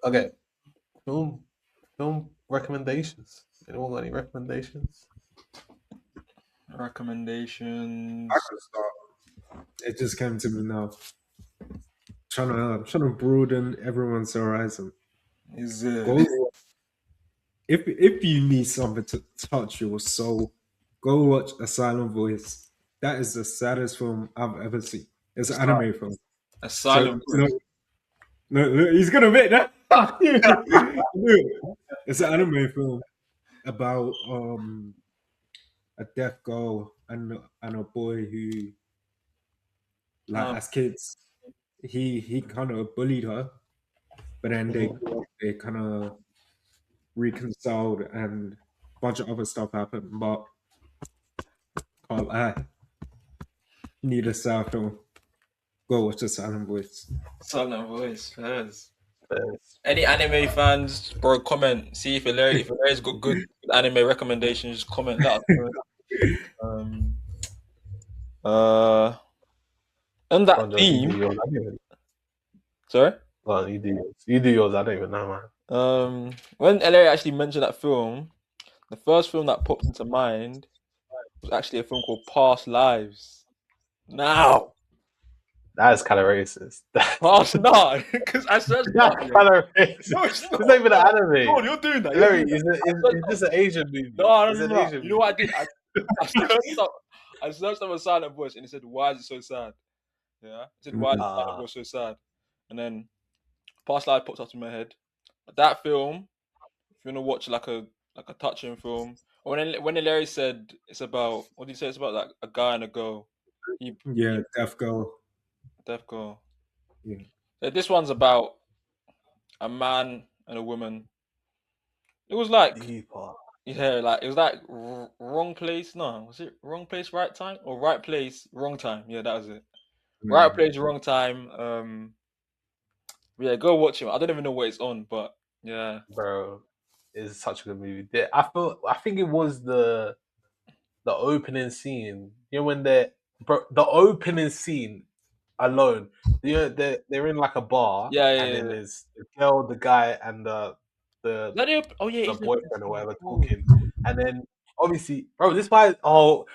Okay, film film recommendations. Anyone got any recommendations? I Recommendations. could start. It just came to me now. Trying to broaden everyone's horizon. Is it? Go if you need something to touch your soul, go watch A Silent Voice. That is the saddest film I've ever seen. It's an anime film. A So silent look, voice. look, he's gonna admit that. Look, it's an anime film about a deaf girl and a boy who, like, Um, as kids, he kind of bullied her, but then they Mhm. grew up, they kind of reconciled, and a bunch of other stuff happened. But can't lie, need a sad film. Go watch The Silent Voice. silent voice. Yes. There's- Any anime fans, bro, comment. See if Hilarious got good anime recommendations. Comment. Let us know. Um, uh, on Go that on, Josh, you do theme. yours. I don't even. Sorry. Go on, you do yours. You do yours. I don't even know, man. When Hilarious actually mentioned that film, the first film that popped into mind was actually a film called Past Lives. Now, That is kind of racist. past not because I searched it That's up. Yeah. kind of racist. No, it's It's not. not even an No, anime. you're doing that. You're Larry, doing that. I searched is up. this an Asian movie? No, no, It's no, an no. Asian You know movie. what I did? I searched up. I searched up a silent voice, and it said, "Why is it so sad?" Yeah, it said, "Why is the silent Ah, voice so sad?" And then Past Life popped up in my head. But that film, if you want to watch like a touching film, when Larry said it's about, what did he say? It's about like a guy and a girl. Yeah, He deaf girl. deaf girl. Yeah, So this one's about a man and a woman. It was like, deeper. yeah, like it was like wrong place. No, was it wrong place, right time, or right place, wrong time? Yeah, that was it. Right mm. place, wrong time. Yeah, go watch it. I don't even know what it's on, but yeah, Bro, it's such a good movie. I think it was the opening scene. You know when the opening scene alone. You know they're in like a bar, yeah, and yeah, then yeah. there's the girl, the guy, and Is the that oh yeah, the it's the boyfriend or whatever oh. talking, and then obviously, bro, this why oh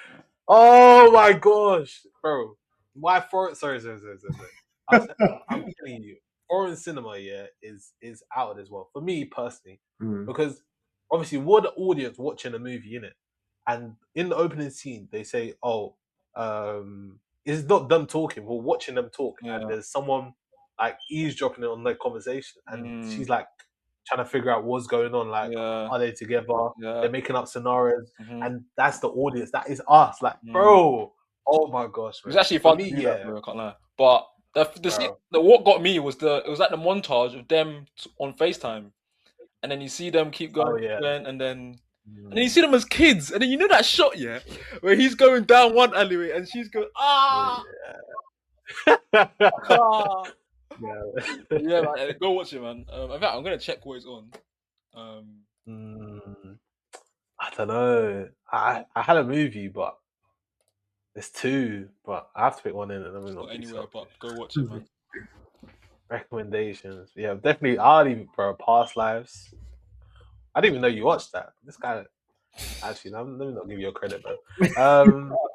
my gosh, bro, why for sorry. I'm telling you, foreign cinema, yeah, is out of this world for me personally, Mm. because obviously we're the audience watching a movie in it, and in the opening scene they say, oh, it's not them talking, we're watching them talk, and Yeah. there's someone like eavesdropping on their conversation, and Mm, she's like trying to figure out what's going on, like yeah. are they together? Yeah. They're making up scenarios, Hmm. and that's the audience. That is us. Like, Mm. bro, oh my gosh, It was man. actually For fun to me, do that, yeah, bro. I can't lie. But bro. the what got me was it was like the montage of them on FaceTime, and then you see them Oh yeah. and then you Mm, see them as kids, and then you know that shot, yeah, where he's going down one alleyway and she's going yeah. ah. Yeah. Yeah, man, go watch it, man. In fact, I'm gonna check what it's on. Um, Mm, I don't know. I had a movie, but there's two. But I have to pick one in, and let me it's not not be anywhere, selfish. but go watch it, man. Recommendations. Yeah, definitely. I'll even, bro. Past lives. I didn't even know you watched that. This guy. Actually, let me not give you credit, bro.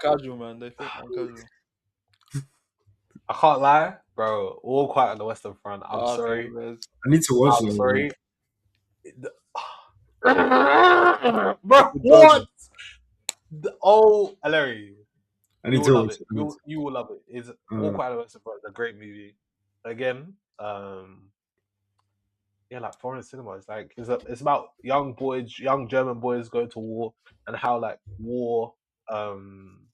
Casual, man. They think I'm casual. I can't lie, bro. All Quiet on the Western Front. I'm Okay, sorry. man. I need to watch I'm that one. sorry. Bro, It does. what? Oh, Larry, I you need will to love watch it. it. I need You will love it. It's All to, Quiet on the Western Front is a great movie. Again, yeah, like foreign cinema. It's like it's about young boys, young German boys going to war, and how like war, um,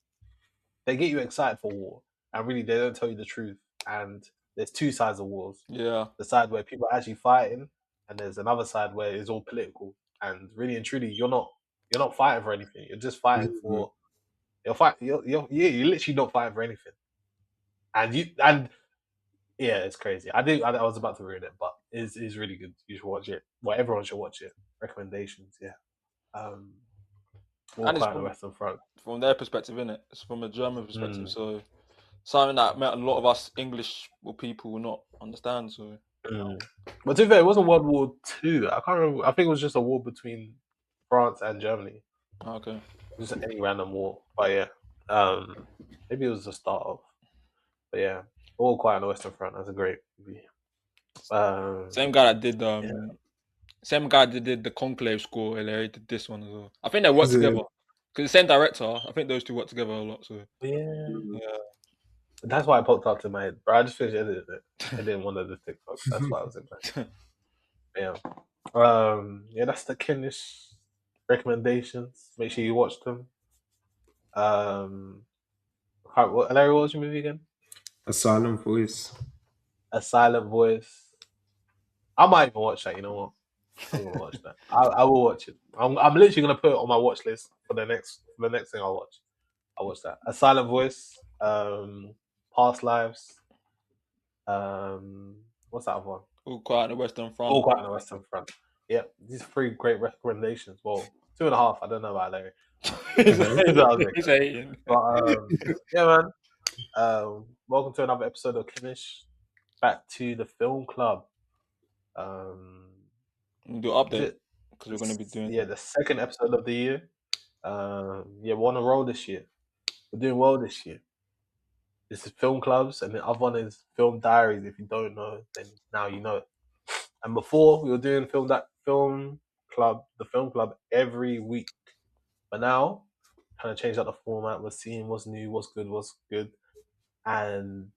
they get you excited for war, and really they don't tell you the truth. And there's two sides of wars: Yeah. the side where people are actually fighting, and there's another side where it's all political. And really and truly, you're not fighting for anything. You're just fighting Mhm. for you're literally not fighting for anything. And yeah, it's crazy. I was about to ruin it, but it's really good. You should watch it. Well, everyone should watch it. Recommendations, yeah. Um, All And it's Quiet on the Western Front. from their perspective, innit? It's from a German perspective, Mm, so something that a lot of us English people will not understand. So But to be fair, it wasn't World War II. I can't remember. I think it was just a war between France and Germany. Okay. Just any random war. But yeah, maybe it was the start of. But yeah, All Quiet on the Western Front. That's a great movie. Same guy that did Yeah. same guy that did the Conclave score. He did this one as well. I think they worked Is it- together because the same director. I think those two work together a lot. So Yeah. yeah. That's why I popped up to my head. Bro, I just finished editing it. I didn't want to the TikTok. That's why I was in my yeah. Yeah, that's the KENTISH recommendations. Make sure you watch them. Larry, what was your movie again? A Silent Voice. A Silent Voice. I might even watch that. You know what? I'm gonna watch that. I will watch it. I'm literally gonna put it on my watch list for the next thing I'll watch. I'll watch that. A Silent Voice. Past Lives. What's that other one? All Quiet on the Western Front. All Quiet on the Western Front. Yeah, these are 3 great recommendations. Well, 2.5. I don't know about Larry. He's hating. But yeah, man. Welcome to another episode of KENTISH. Back to the film club. We'll do an update because we're going to be doing. Yeah, the second episode of the year. Yeah, we're on a roll this year. We're doing well this year. This is film clubs, and the other one is film diaries. If you don't know, then now you know. And before we were doing the film club every week, but now kind of changed up the format. We're seeing what's new, what's good, and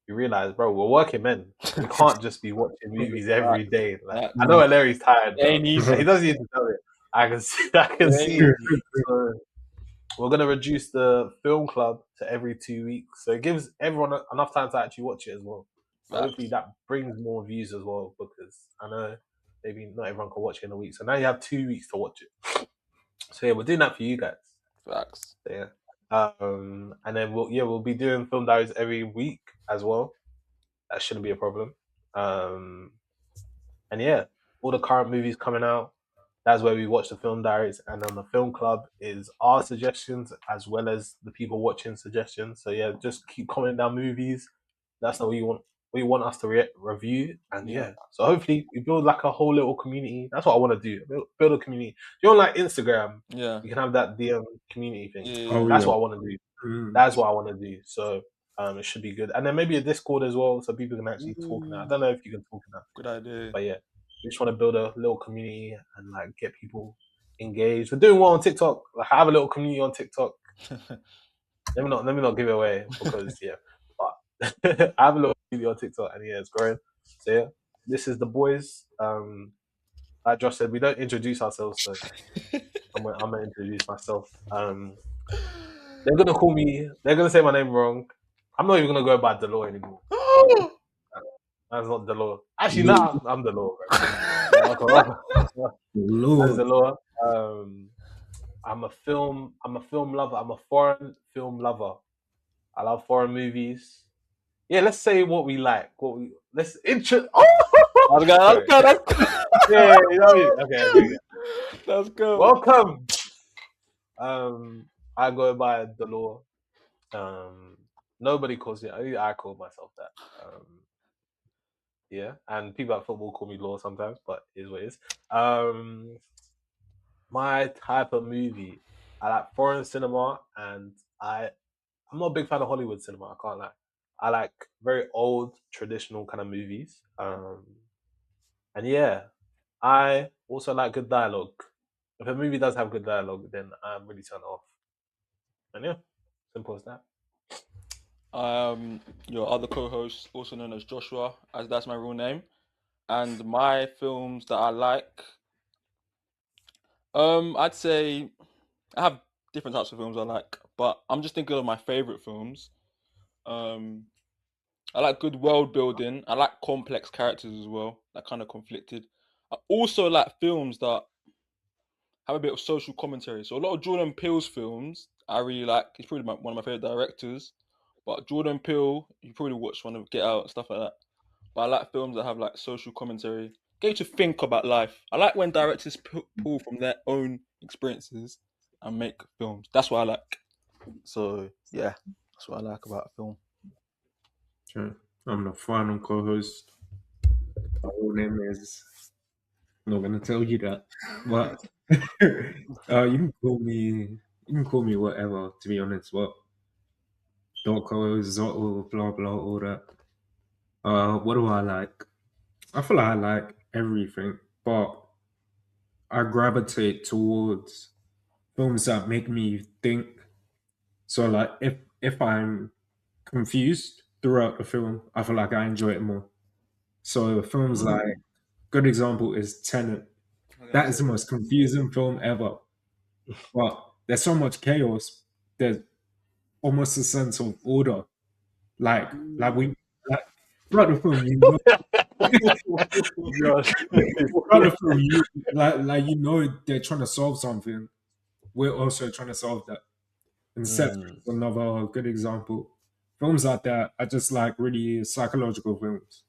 you realize, bro, we're working men. We can't just be watching movies every day. Like, I know Larry's tired. Bro. Ain't easy. He doesn't need to tell it. I can see. So we're gonna reduce the film club to every 2 weeks, so it gives everyone enough time to actually watch it as well. So hopefully that brings more views as well, because I know maybe not everyone can watch it in a week. So now you have 2 weeks to watch it. So yeah, we're doing that for you guys. Facts. So, yeah. And then we'll be doing film diaries every week as well. That shouldn't be a problem. And yeah, all the current movies coming out. That's where we watch the film diaries, and on the film club is our suggestions as well as the people watching suggestions. So yeah, just keep commenting down movies. That's what you want us to review, and yeah. So hopefully we build like a whole little community. That's what I want to do. Build a community. You know, like Instagram. Yeah. You can have that DM community thing. Yeah. That's what I want to do. That's what I want to do. So it should be good, and then maybe a Discord as well, so people can actually talk now. I don't know if you can talk now. Good idea. But yeah. We just want to build a little community and like get people engaged. We're doing well on TikTok. Like, I have a little community on TikTok. let me not give it away because yeah. But I have a little community on TikTok and yeah, it's growing. So yeah, this is the boys. Like Josh said, we don't introduce ourselves, so I'm gonna introduce myself. They're gonna call me. They're gonna say my name wrong. I'm not even gonna go by Delore anymore. That's not Delore. Actually, now I'm Delore. That's Delore. I'm a film lover. I'm a foreign film lover. I love foreign movies. Yeah, let's say what we like. Let's intro. Oh, Let's go. Yeah, you know what I mean? Okay. Let's go. Welcome. I go by Delore. Nobody calls it. I call myself that. Yeah, and people at football call me Law sometimes, but it is what it is. My type of movie, I like foreign cinema, and I'm not a big fan of Hollywood cinema. I can't lie. I like very old, traditional kind of movies. And yeah, I also like good dialogue. If a movie does have good dialogue, then I'm really turned off. And yeah, simple as that. Your other co-host, also known as Joshua, as that's my real name, and my films that I like. I'd say I have different types of films I like, but I'm just thinking of my favorite films. I like good world building. I like complex characters as well, that kind of conflicted. I also like films that have a bit of social commentary. So a lot of Jordan Peele's films I really like. He's probably one of my favorite directors. But Jordan Peele, you probably watched one of Get Out and stuff like that. But I like films that have like social commentary, get you to think about life. I like when directors pull from their own experiences and make films. That's what I like. So yeah, that's what I like about a film. Okay. I'm the final co-host. My real name is. I'm not gonna tell you that, but you can call me. You can call me whatever. To be honest, what Doko, Zotto, blah blah, all that. What do I like? I feel like I like everything, but I gravitate towards films that make me think. So, like, if I'm confused throughout the film, I feel like I enjoy it more. So, films like good example is Tenet. That is the most confusing film ever. But there's so much chaos. There's almost a sense of order. Like we like throughout the film, you know, Gosh. throughout the film, you like you know they're trying to solve something. We're also trying to solve that. Inception is another good example. Films like that are just like really psychological films.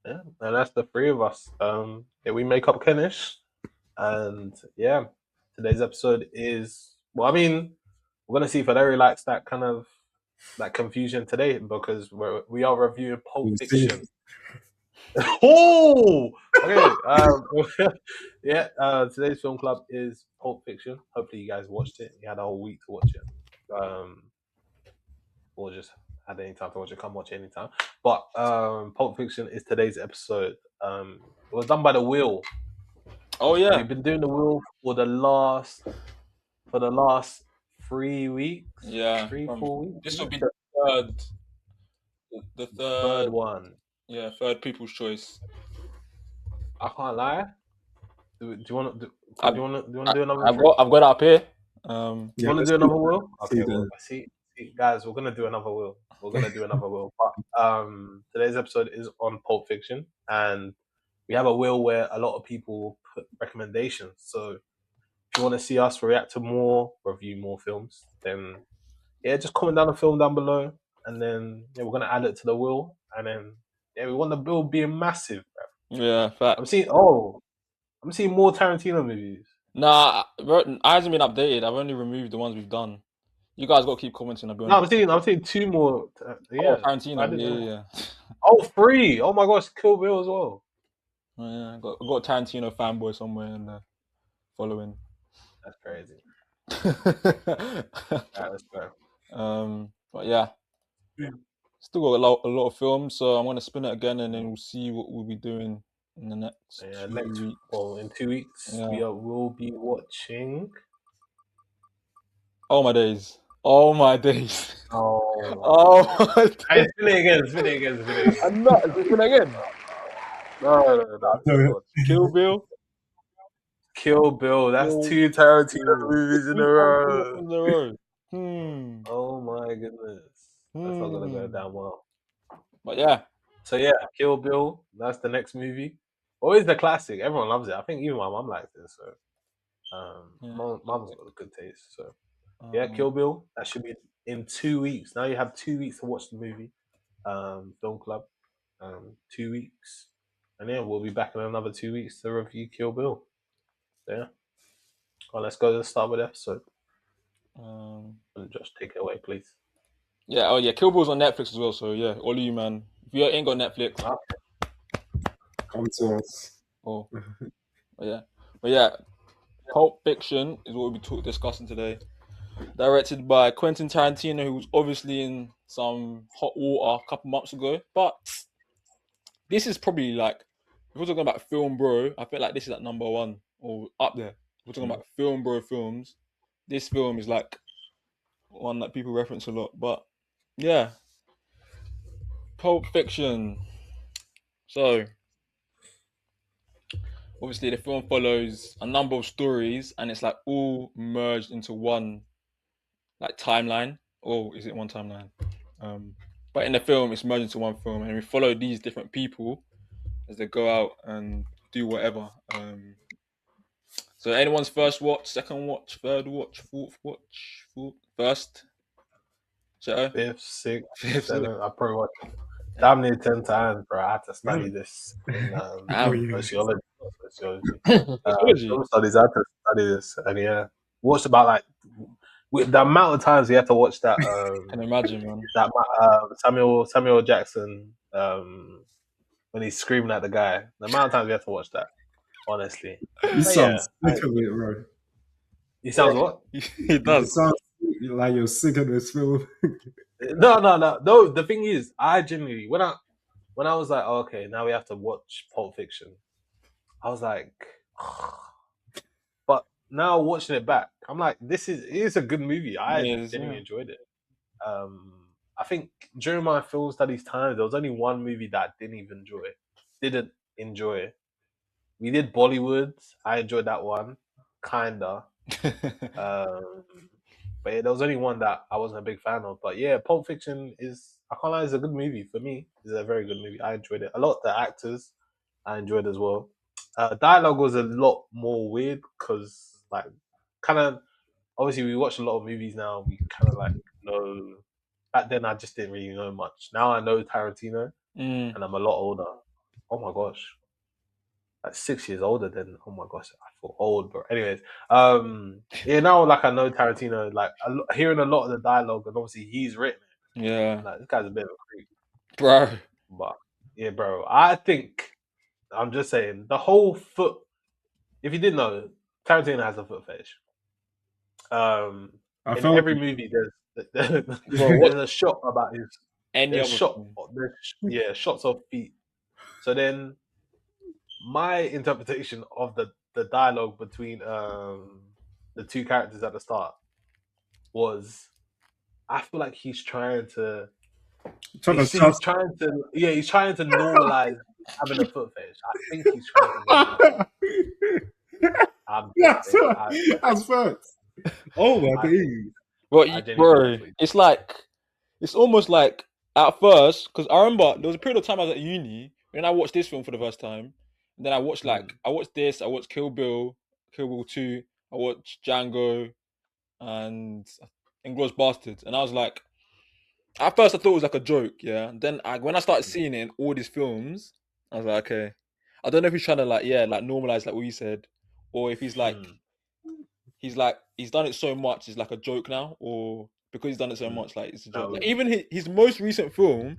Yeah, and that's the three of us. Yeah, we make up Kenish, and yeah, today's episode is well. I mean, we're gonna see if Larry likes that kind of that confusion today because we are reviewing Pulp We'll see. Fiction. Oh, okay. Yeah. Today's film club is Pulp Fiction. Hopefully, you guys watched it. You had a whole week to watch it. Or just had any time to watch it. Come watch it anytime. But Pulp Fiction is today's episode. It was done by The Wheel. Oh yeah, We've been doing The Wheel for the last 3 weeks. yeah. 4 weeks. This will be the third one. Yeah, third People's Choice. I can't lie. Do you want to do another? I've got it up here. You want to do another wheel? Okay, do well, see, guys, we're gonna do another wheel. We're gonna do another wheel. But today's episode is on Pulp Fiction, and we have a wheel where a lot of people put recommendations. So if you want to see us react to more, review more films, then yeah, just comment down the film down below, and then yeah, we're gonna add it to the wheel, and then yeah, we want the bill being massive. Bro. Yeah, fact. I'm seeing more Tarantino movies. Nah, it hasn't been updated. I've only removed the ones we've done. You guys got to keep commenting. No, I'm seeing 2 more. Yeah, Tarantino. Yeah. Oh, 3! Oh my gosh, Kill Bill as well. Oh, yeah, I got a Tarantino fanboy somewhere in the following. That's crazy. That's fair. But yeah, still got a lot of films. So I'm gonna spin it again, and then we'll see what we'll be doing in the next 2 weeks. Well, in 2 weeks, we'll be watching. Oh my days! Oh my days! Oh! Hey, spin it again. I'm not spin it again. No. Kill Bill. Kill Bill. That's 2 Tarantino movies in a row. Oh my goodness. That's not gonna go down well. But yeah. So yeah, Kill Bill. That's the next movie. Always the classic. Everyone loves it. I think even my mum likes it. So, mum's got a good taste. So, yeah, Kill Bill. That should be in 2 weeks. Now you have 2 weeks to watch the movie. Film Club. 2 weeks, and yeah, we'll be back in another 2 weeks to review Kill Bill. So, yeah. Well, let's go to the start with the episode. And just take it away, please. Yeah. Oh yeah, Kill Bill's on Netflix as well. So yeah, all of you, man. If you ain't got Netflix, come to us. Oh, but yeah, Pulp Fiction is what we'll be discussing today. Directed by Quentin Tarantino, who was obviously in some hot water a couple months ago. But this is probably like, if we're talking about film bro, I feel like this is like number 1 or up there. If we're talking about film bro films, this film is like one that people reference a lot. But yeah, Pulp Fiction. So obviously the film follows a number of stories, and it's like all merged into one like timeline. Or is it one timeline? But in the film, it's merged into one film, and we follow these different people as they go out and do whatever. So anyone's first watch, second watch, third watch, fourth watch, first? Shadow? 5th, 6th, 7th. I probably watched damn near 10 times, bro. I had to study this in sociology. Film studies. I had to study this, and yeah, watched about like with the amount of times we had to watch that Can imagine, man. that Samuel Jackson when he's screaming at the guy. The amount of times we had to watch that, honestly. You But yeah, sound sick of it, bro. he sounds what? It You does. sound like you're sick of this film. No. The thing is, I genuinely when I was like, oh, okay, now we have to watch Pulp Fiction. I was like, but now watching it back, I'm like, it is a good movie. I Yes, genuinely yeah. enjoyed it. I think during my film studies time, there was only one movie that I didn't enjoy. We did Bollywood. I enjoyed that one, kinda. But yeah, there was only one that I wasn't a big fan of. But yeah, Pulp Fiction I can't lie, it's a good movie for me. It's a very good movie. I enjoyed it a lot. The actors I enjoyed as well. Dialogue was a lot more weird because like kind of obviously we watch a lot of movies now. We kind of like know. Back then, I just didn't really know much. Now I know Tarantino, Mm. and I'm a lot older. Oh my gosh, like 6 years older than. Oh my gosh, I feel old, bro. Anyways, yeah, now like I know Tarantino, like hearing a lot of the dialogue, and obviously he's written it. Yeah, Like this guy's a bit of a creep, bro. but yeah, bro. I think I'm just saying the whole foot. If you didn't know, Tarantino has a foot fetish. I In felt every movie, Bro, what there's a shot about his. any There's other shot. film? Yeah, shots of feet. So then, my interpretation of the dialogue between the two characters at the start was, I feel like he's trying to. trying to He's trust. trying to. Yeah, he's trying to normalize having a foot fetish. I think he's trying to normalize. I'm just Yes, saying. that's facts. Oh my I think. days. Well, I genuinely think bro, that's what he's. it's like it's almost like at first because I remember there was a period of time I was at uni when I watched this film for the first time, and then I watched I watched this, I watched Kill Bill, Kill Bill 2, I watched Django, and Inglourious Bastards, and I was like, at first I thought it was like a joke, yeah. And then when I started seeing it in all these films, I was like, okay, I don't know if he's trying to like normalize like what you said, or if he's like Mm, he's done it so much, it's like a joke now, or because he's done it so mm. much, like it's a joke. No, Like, even his most recent film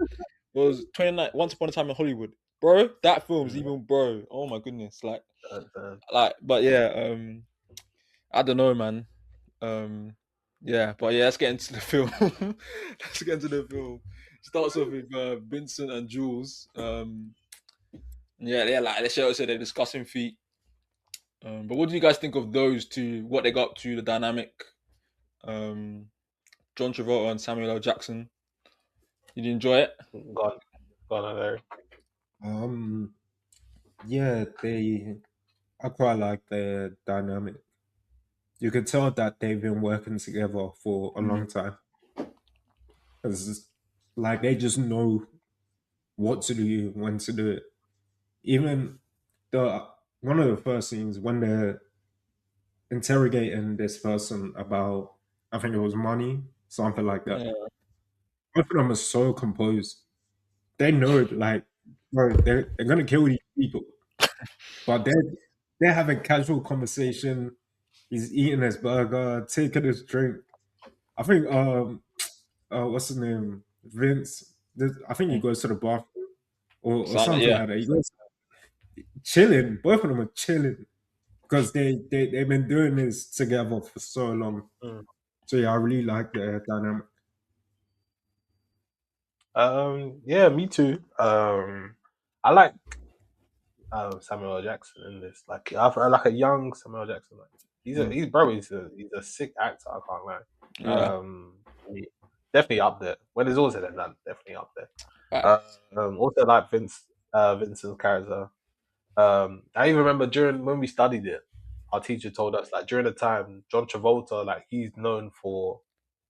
was 29 Once Upon a Time in Hollywood, bro. That film's even bro. Oh my goodness, but yeah, I don't know, man. Yeah, but yeah, let's get into the film. Let's get into the film. Starts off with Vincent and Jules. Yeah, like they said they're discussing feet. But what do you guys think of those two? What they got up to, the dynamic? Um, John Travolta and Samuel L. Jackson. Did you enjoy it? gone there. Yeah, I quite like their dynamic. You could tell that they've been working together for a long time. Because, like, they just know what to do, when to do it. Even one of the first scenes when they're interrogating this person about, I think it was money, something like that. Yeah. Both of them are so composed. They know, like, bro, they're gonna kill these people, but they're having casual conversation. He's eating his burger, taking his drink. I think what's his name? Vince. I think he goes to the bathroom or something Yeah. like that. He goes chilling. Both of them are chilling because they've been doing this together for so long. Mm. So yeah, I really like the dynamic. Yeah, me too. I like Samuel L. Jackson in this. Like, I like a young Samuel L. Jackson. Like, he's a sick actor. I can't lie. Yeah. He- definitely up there. When it's all said and done, definitely up there. Facts. Also like Vincent's character. I even remember during when we studied it, our teacher told us like during the time John Travolta, like he's known for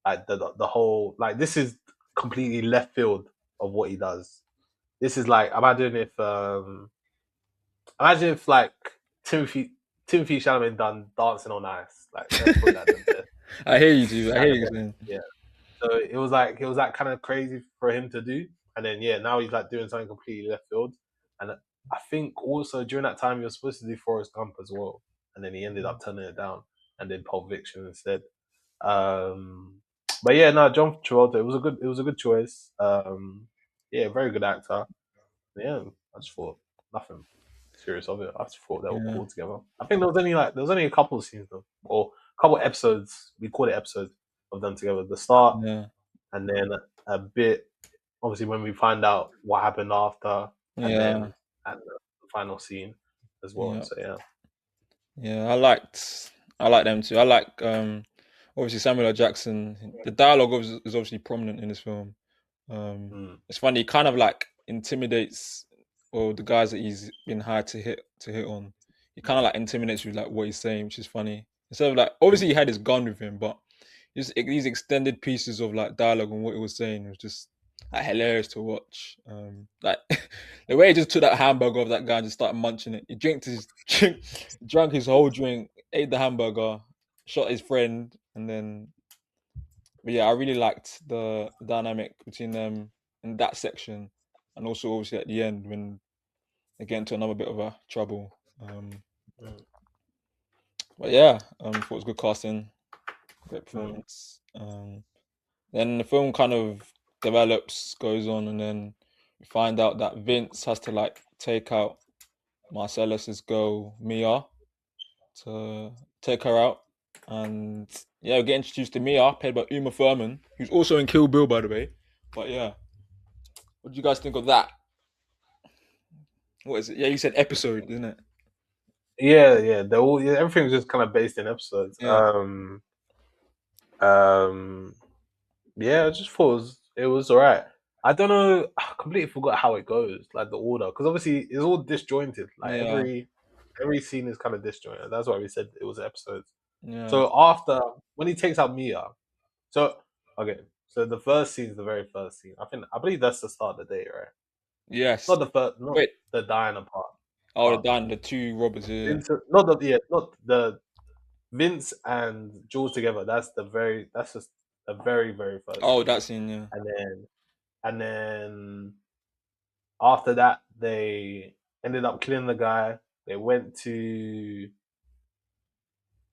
like the whole like this is completely left field of what he does. This is like imagine if like Timothy Timothy Chalamet done Dancing on Ice. Like let's put that there. I hear you, dude. I hear Kind of you saying. yeah. So it was like kind of crazy for him to do, and then yeah, now he's like doing something completely left field. And I think also during that time he was supposed to do Forrest Gump as well, and then he ended up turning it down and did Pulp Fiction instead. But yeah, no, John Travolta. It was a good choice. Yeah, very good actor. Yeah, I just thought nothing serious of it. I just thought they were Yeah. cool together. I think there was only a couple of scenes though, or a couple of episodes. We call it episodes of them together. The start, Yeah. and then a bit. Obviously, when we find out what happened after, and Yeah. then at the final scene as well. Yeah. So yeah. Yeah. I like them too. I like obviously Samuel L. Jackson. The dialogue is obviously prominent in this film. Mm. It's funny, he kind of like intimidates or the guys that he's been hired to hit on. He kind of like intimidates you with like what he's saying, which is funny. Instead of like obviously he had his gun with him, but just these extended pieces of like dialogue and what he was saying was just like hilarious to watch. Like the way he just took that hamburger off that guy and just started munching it. He drank his whole drink, ate the hamburger, shot his friend, and then. But yeah, I really liked the dynamic between them in that section, and also obviously at the end when they get into another bit of a trouble. Mm. But yeah, thought it was good casting, great Mm. performance. Then the film kind of develops, goes on, and then we find out that Vince has to like take out Marcellus's girl Mia to take her out, and yeah, we get introduced to Mia, played by Uma Thurman, who's also in Kill Bill, by the way. But yeah, what do you guys think of that? What is it? Yeah, you said episode, isn't it? Yeah. Everything was just kind of based in episodes. Yeah. Um, yeah, I just thought it was alright. I don't know. I completely forgot how it goes, like the order, because obviously it's all disjointed. Like Yeah. every scene is kind of disjointed. That's why we said it was episodes. Yeah. So after when he takes out Mia, so okay, so the first scene is the very first scene. I believe that's the start of the day, right? Yes. Not the first, not Wait. the diner part. Oh, But the two robbers here. Not the Vince and Jules together. That's just the very first Oh, scene, that scene. Yeah. and then after that they ended up killing the guy. They went to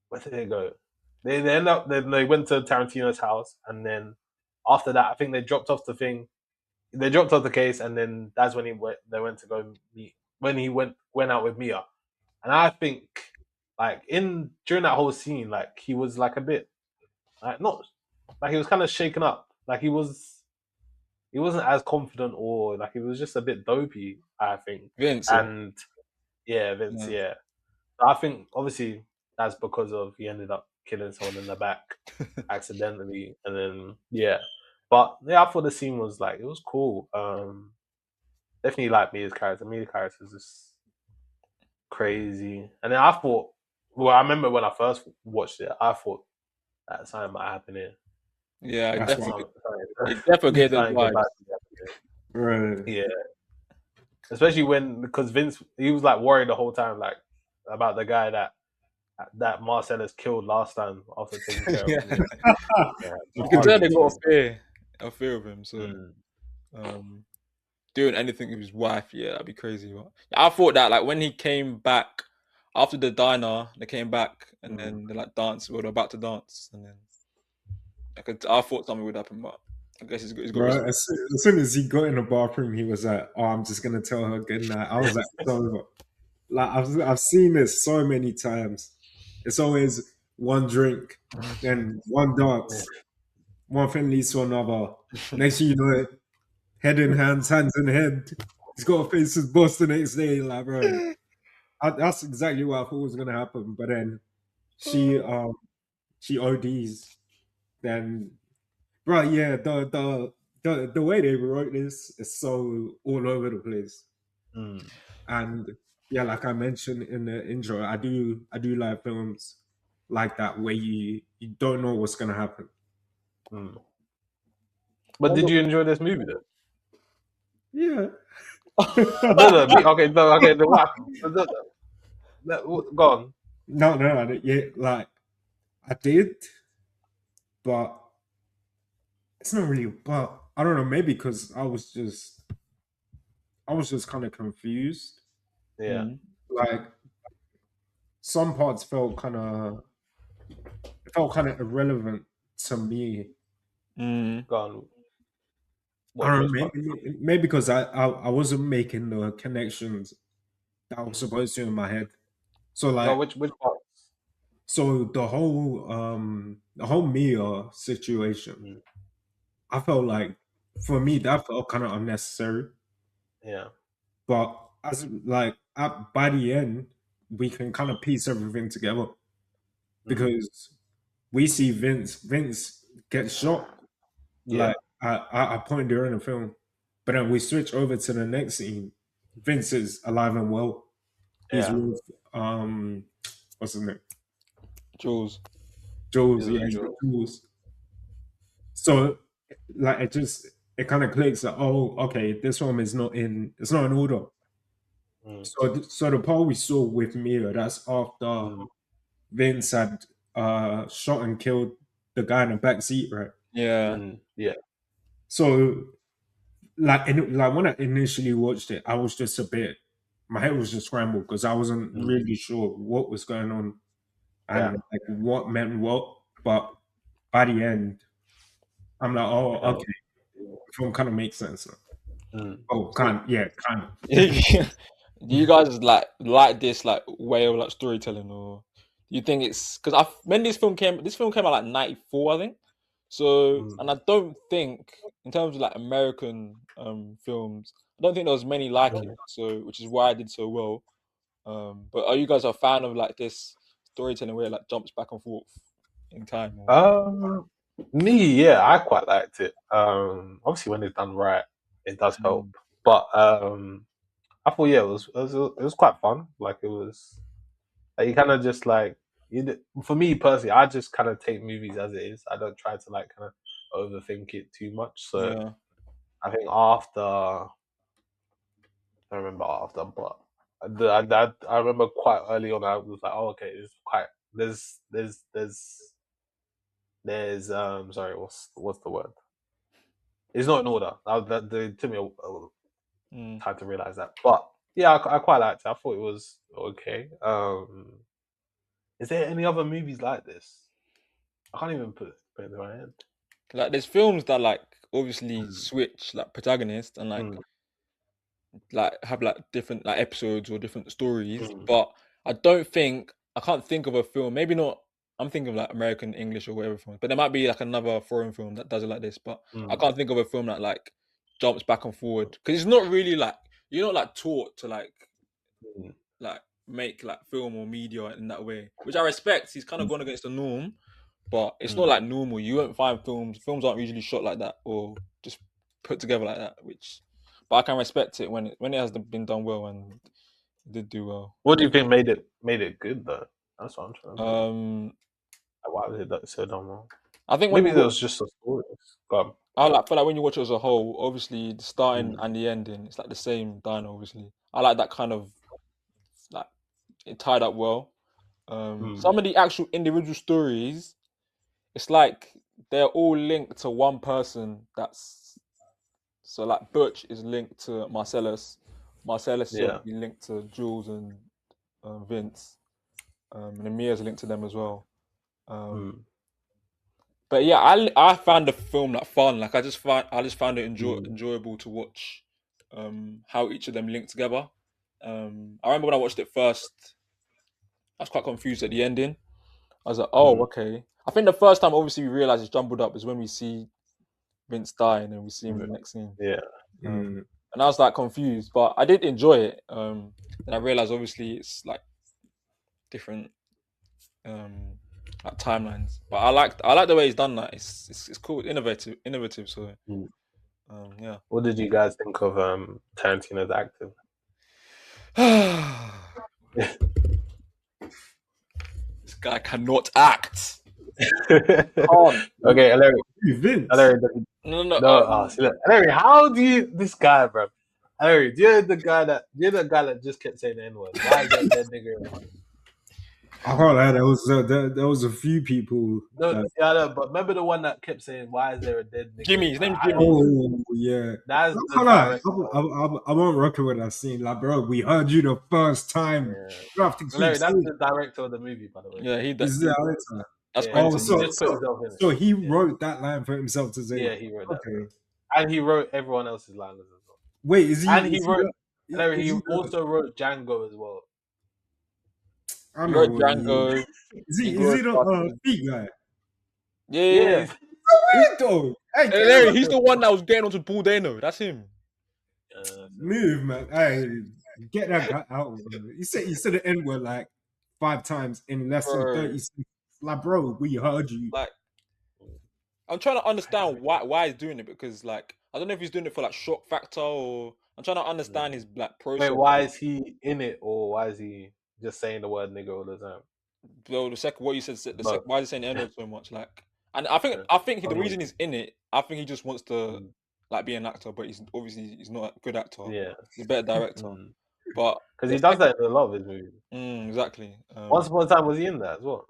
where did they go? They went to Tarantino's house, and then after that, I think they dropped off the thing. They dropped off the case, and then that's when they went to go meet when he went out with Mia. And I think like in during that whole scene, like he was like a bit like not like he was kind of shaken up. Like he wasn't as confident, or like he was just a bit dopey, I think. Vince. And yeah, Vince, Yeah. yeah. I think obviously that's because of he ended up killing someone in the back accidentally, and then yeah. But yeah, I thought the scene was like it was cool. Definitely like Mia's character. Mia's character is just crazy. And then I thought, well, I remember when I first watched it, I thought that something might happen here. Yeah, That's it definitely gave those Something good vibes. right. Yeah, especially because Vince he was like worried the whole time, like about the guy that Marcellus killed last time after taking care Yeah. of him. Yeah, You can tell they got arguing. a fear of him. So, Mm. doing anything with his wife, yeah, that'd be crazy. But I thought that like when he came back after the diner, they came back and then they like danced. Well, they're about to dance, and then I thought something would happen, but I guess he's got Bro, as soon as he got in the bathroom, he was like, "Oh, I'm just gonna tell her good night." I was like, "So, like I've seen this so many times. It's always one drink, then one dance, one thing leads to another. Next thing you know it, head in hands, hands in head. He's got to face his boss the next day. Like, bro, that's exactly what I thought was gonna happen. But then she ODs. Then, bro, yeah, the way they wrote this is so all over the place. Mm. And yeah, like I mentioned in the intro, I do like films like that where you don't know what's gonna happen. Mm. But did you enjoy this movie though? Yeah. Okay, then what happened? Go on. No, yeah, like I did, but it's not really. But I don't know, maybe because I was just kind of confused. Yeah. Like some parts felt kind of irrelevant to me. Mm. Go on. I don't Which know, part? maybe because I wasn't making the connections that I was supposed to in my head. So No, like, which part? so the whole Mia situation, Mm. I felt like for me that felt kind of unnecessary. Yeah. But as like by the end, we can kind of piece everything together because we see Vince get shot Yeah. like at a point during the film, but then we switch over to the next scene. Vince is alive and well. He's Yeah. with what's his name? Jules. Jules. Is Yeah, it he's with Jules? Jules. So like it kind of clicks that, oh, okay, this film is not in order. Mm. So the part we saw with Mia, that's after Mm. Vince had shot and killed the guy in the back seat, right? Yeah. Yeah. So like when I initially watched it, I was just a bit, my head was just scrambled because I wasn't Mm. really sure what was going on Yeah. and like what meant what. But by the end, I'm like, oh, Yeah. okay, the film kind of makes sense now. Mm. Oh, kind of. Do you guys like this like way of like storytelling, or do you think it's because I when this film came out like 94, I think. So, Mm. and I don't think in terms of like American films, I don't think there was many like it. So, which is why I did so well. But are you guys a fan of like this storytelling where it like jumps back and forth in time? Or... Yeah, I quite liked it. Obviously when it's done right, it does help. But I thought it was quite fun. Like it was like you kind of just like for me personally, I just kind of take movies as it is. I don't try to like kind of overthink it too much. So Yeah. I think I remember after, but I remember quite early on. I was like, oh, okay, it's quite there's sorry, what's the word? It's not in order. It took me time to realize that, but yeah, I quite liked it. I thought it was okay. Is there any other movies like this? I can't even put it in my head. Like there's films that like obviously switch like protagonists and like have like different like episodes or different stories, but I can't think of a film. Maybe not. I'm thinking of like American English or whatever film, but there might be like another foreign film that does it like this. But I can't think of a film that like jumps back and forward because it's not really like you're not like taught to like make like film or media in that way, which I respect. He's kind of gone against the norm, but it's not like normal. You won't find films aren't usually shot like that or just put together like that. But I can respect it when it has been done well and it did do well. What do you think made it good though? That's what I'm trying to think. Um, Why was it so done well? I think when Maybe you there was just the stories. Go on. feel like when you watch it as a whole, obviously the starting and the ending, it's like the same dino. Obviously, I like that kind of like it tied up well. Some of the actual individual stories, it's like they're all linked to one person. So like Butch is linked to Marcellus. Marcellus is Yeah. obviously linked to Jules and Vince, and Emia's linked to them as well. But yeah, I found the film like fun. Like I just found it enjoyable to watch. How each of them link together. I remember when I watched it first, I was quite confused at the ending. I was like, oh, okay. I think the first time, obviously, we realized it's jumbled up is when we see Vince die and then we see him in the next scene. Yeah. And I was like confused, but I did enjoy it. And I realized obviously it's like different like timelines. But I like the way he's done that. It's cool, innovative. So yeah. What did you guys think of Tarantino's acting? This guy cannot act. Okay, Larry. Vince. No. Larry, how do you this guy, bro? Larry, do you the guy that just kept saying the N-word? Why is that dead nigga around? I can't lie, there was a few people. But remember the one that kept saying, "Why is there a dead nigga?" Jimmy, his name's Jimmy. Oh yeah, that's the director. I won't reckon with that scene. Like, bro, we heard you the first time. Yeah. You have to keep Larry, that's saying. the director of the movie, by the way. Yeah, He's the director. That's Yeah, Oh, Quentin. he so just put himself in it. so he Yeah. wrote that line for himself to say. Yeah, he wrote that. Okay. And he wrote everyone else's lines as well. Wait, is he? And he Is he? wrote. The- No, Is he he? also wrote Django as well. I He know wrote what he is. Django. Is he? Is he Inglourious the Basterds. feet guy? Yeah. Yeah, Weird though. Hey, get Larry, him he's the one that was getting onto Paul Dano. That's him. move, man. Hey, get that guy out. Bro. You said the N word like 5 times in less than Bro. 30 seconds. Like, bro, we heard you. Like, I'm trying to understand why he's doing it, because like I don't know if he's doing it for like shock factor, or I'm trying to understand his like process. Wait, why is he in it, or why is he just saying the word nigga all the time? Bro, the second what you said, But- why is he saying the N-word so much? Like, and I think the reason he's in it, I think he just wants to like be an actor, but he's not a good actor. Yeah, He's a better director. But because he does that in a lot of his movies. Exactly. Once upon a time, was he in that as well?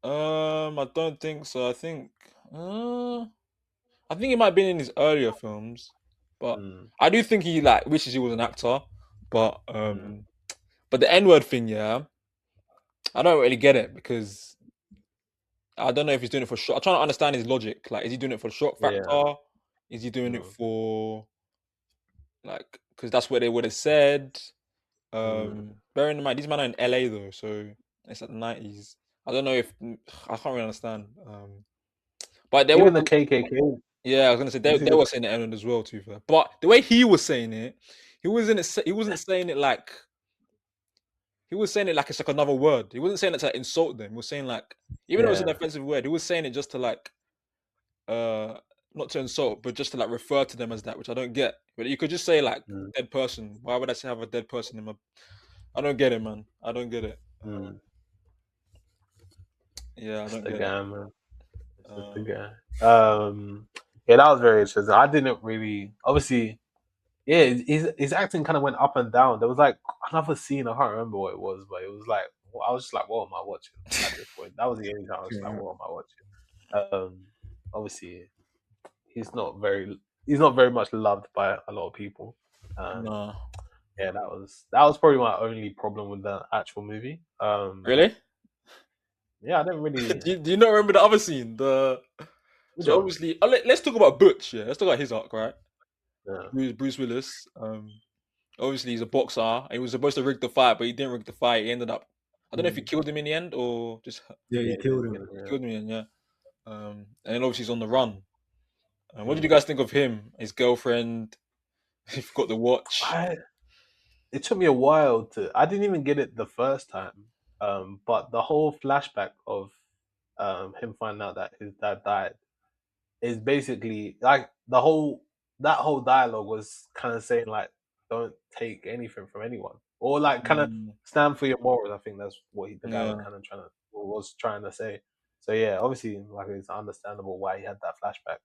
I don't think so. I think he might have been in his earlier films, but I do think he like wishes he was an actor. But but the N-word thing, yeah, I don't really get it, because I don't know if he's doing it for shock. I'm trying to understand his logic. Like, is he doing it for shock factor? Yeah. Is he doing it for like because that's what they would have said? Bearing in mind, these men are in LA though, so it's at the 90s. I don't know if I can't really understand. But there Even was the KKK. Yeah, I was gonna say they were saying the N-word as well, to be fair. But the way he was saying it, he wasn't saying it like it's like another word. He wasn't saying it to insult them. He was saying like, even though it's an offensive word, he was saying it just to like not to insult, but just to like refer to them as that, which I don't get. But you could just say like dead person. Why would I say have a dead person in my? I don't get it, man. I don't get it. Yeah, I don't get it. Man. The guy. Yeah, that was very interesting. I didn't really, obviously, yeah, his acting kind of went up and down. There was like another scene, I can't remember what it was, but it was like, I was just like, what am I watching at this point? That was the only time I was like, what am I watching? Obviously, he's not very much loved by a lot of people. No. Yeah, that was probably my only problem with the actual movie. Really? Yeah, I didn't really. do you not remember the other scene? So obviously, let's talk about Butch. Yeah, let's talk about his arc, right? Yeah. Bruce Willis. Obviously he's a boxer, and he was supposed to rig the fight, but he didn't rig the fight. He ended up, I don't know if he killed him in the end or just he killed him. Killed him in, yeah. And then obviously he's on the run. What did you guys think of him? His girlfriend? He forgot the watch. It took me a while I didn't even get it the first time. But the whole flashback of him finding out that his dad died is basically like that whole dialogue was kind of saying like, don't take anything from anyone, or like kind of stand for your morals. I think that's what the guy was trying to say. So yeah, obviously, like, it's understandable why he had that flashback,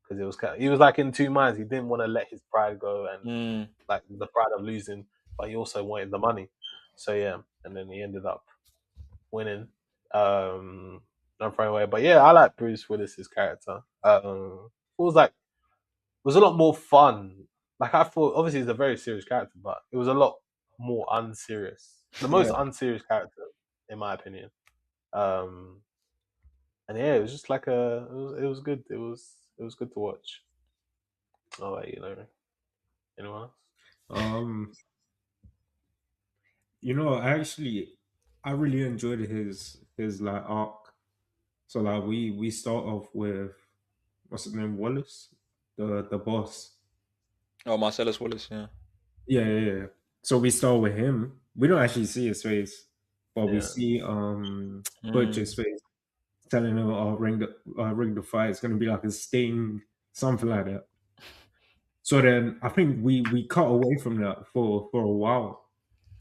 because he was like in two minds. He didn't want to let his pride go, and like the pride of losing, but he also wanted the money. So yeah, and then he ended up winning. Not far away, but yeah, I like Bruce Willis's character. It was a lot more fun. Like, I thought, obviously he's a very serious character, but it was a lot more unserious. The most unserious character, in my opinion. And yeah, it was just like it was good. It was good to watch. Oh, wait, anyone else? I really enjoyed his like arc. So like we start off with, what's his name, Wallace, the boss. Oh, Marsellus Wallace, yeah. Yeah. So we start with him. We don't actually see his face, but we see Butch's face, telling him, "Oh, ring the fight. It's gonna be like a sting, something like that." So then I think we cut away from that for a while.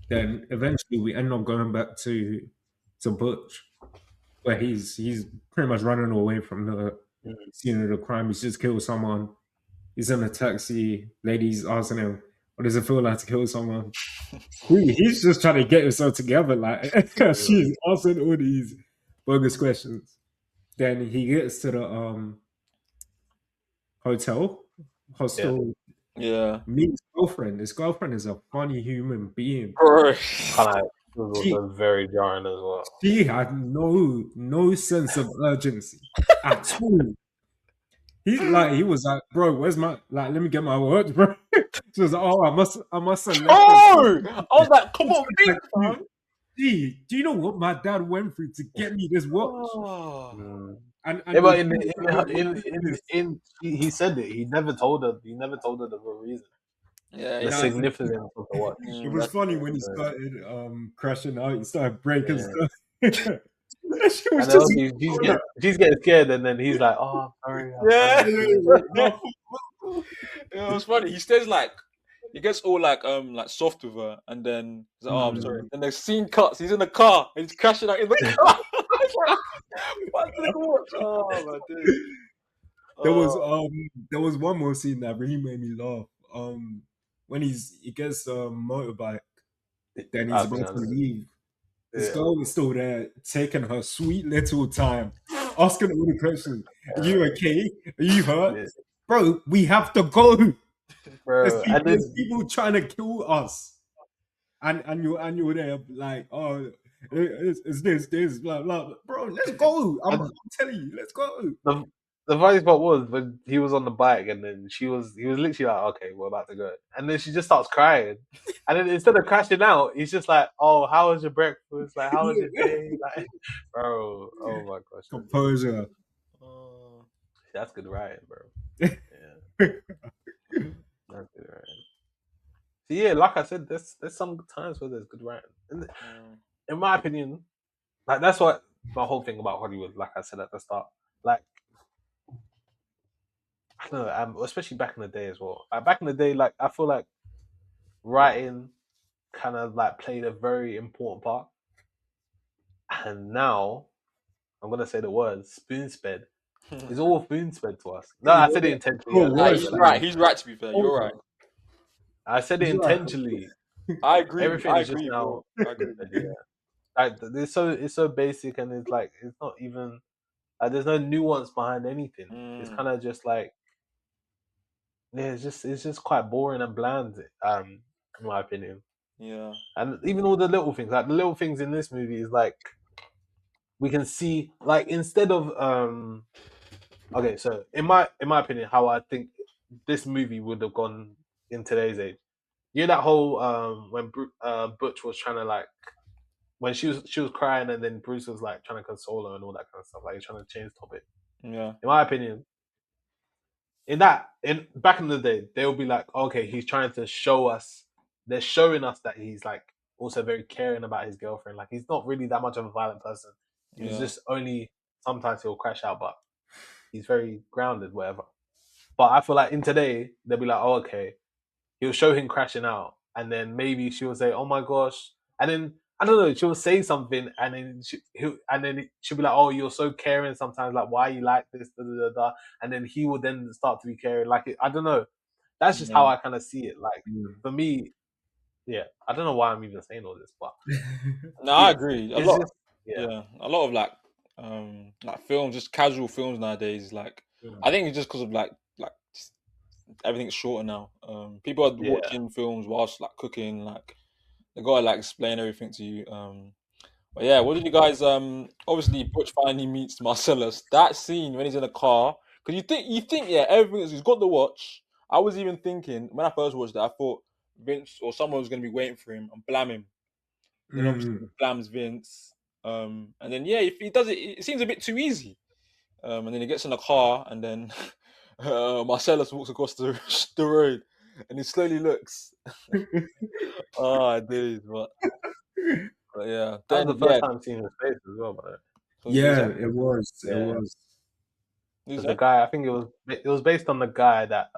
Then eventually we end up going back to Butch, where he's pretty much running away from the scene of the crime. He's just killed someone. He's in a taxi. Lady's asking him, "What does it feel like to kill someone?" He's just trying to get himself together. Like, she's asking all these bogus questions. Then he gets to the hostel. Yeah. Meets his girlfriend. His girlfriend is a funny human being. Kind of was very jarring as well. She had no sense of urgency at all. He was like, bro, where's my let me get my words, bro. She was like, oh, I must have left. Oh, I was like, come on, big fam. Gee, do you know what my dad went through to get me this watch? Oh. And Yeah, but he said it. He never told her. He never told her the real reason. Yeah, The significance of the watch. It was funny when he started crashing out. He started breaking stuff. She was just she's getting scared, and then he's like, "Oh, I'm sorry." It was funny. He stays like, he gets all like soft with her, and then he's like, "Oh, I'm sorry." And the scene cuts. He's in the car, and he's crashing out in the car. What's the watch? Oh my dude. There was one more scene that really made me laugh. When he gets a motorbike, then he's about to leave. This girl is still there, taking her sweet little time, asking all the questions. Are you okay? Are you hurt? Bro, we have to go. Bro, there's people trying to kill us. And you're there like, oh, it's this, blah, blah. Bro, let's go. I'm telling you, let's go. The funny part was when he was on the bike, and then he was literally like, "Okay, we're about to go," and then she just starts crying, and then instead of crashing out, he's just like, "Oh, how was your breakfast? Like, how was your day?" Like, bro, oh my gosh, composure. That's good writing, bro. Yeah, that's good writing. So yeah, like I said, there's some times where there's good writing. In my opinion, like that's what my whole thing about Hollywood. Like I said at the start, like. I don't know, especially back in the day as well. Like back in the day, like I feel like writing kind of like played a very important part. And now I'm gonna say the word spoon sped. It's all spoon sped to us. No, I said it intentionally. He's right. He's right. To be fair, you're right. I said it intentionally. I agree. Everything is just now. I agree. Yeah. Like it's so basic, and it's like it's not even like there's no nuance behind anything. It's kind of just like. Yeah, it's just quite boring and bland, in my opinion. Yeah. And even all the little things, like the little things in this movie is like we can see like instead of okay, so in my opinion, how I think this movie would have gone in today's age. You know that whole when Butch was trying to like when she was crying and then Bruce was like trying to console her and all that kind of stuff, like he's trying to change topic. Yeah. In my opinion, back in the day, they would be like, okay, he's trying to show us. They're showing us that he's like also very caring about his girlfriend. Like he's not really that much of a violent person. He's just only sometimes he'll crash out, but he's very grounded, whatever. But I feel like in today they'll be like, oh, okay, he'll show him crashing out, and then maybe she'll say, oh my gosh, and then I don't know, she'll say something, and then she'll be like, "Oh, you're so caring sometimes. Like, why you like this?" Da, da, da, da. And then he will then start to be caring. Like, I don't know. That's just how I kind of see it. Like, for me, yeah, I don't know why I'm even saying all this, but no, I agree. A lot of like films, just casual films nowadays. Like, I think it's just because of like just, everything's shorter now. People are watching films whilst like cooking, like. They gotta like explain everything to you. But yeah, what did you guys? Obviously, Butch finally meets Marsellus. That scene when he's in the car, because you think, yeah, everything. He's got the watch. I was even thinking when I first watched it, I thought Vince or someone was gonna be waiting for him and blam him. Then obviously he blams Vince. And then yeah, if he does it, it seems a bit too easy. And then he gets in the car, and then Marcellus walks across the road, and he slowly looks. Oh, dude, but yeah. That was the first time seeing his face as well, but yeah, it was. It was. The guy, I think it was based on the guy that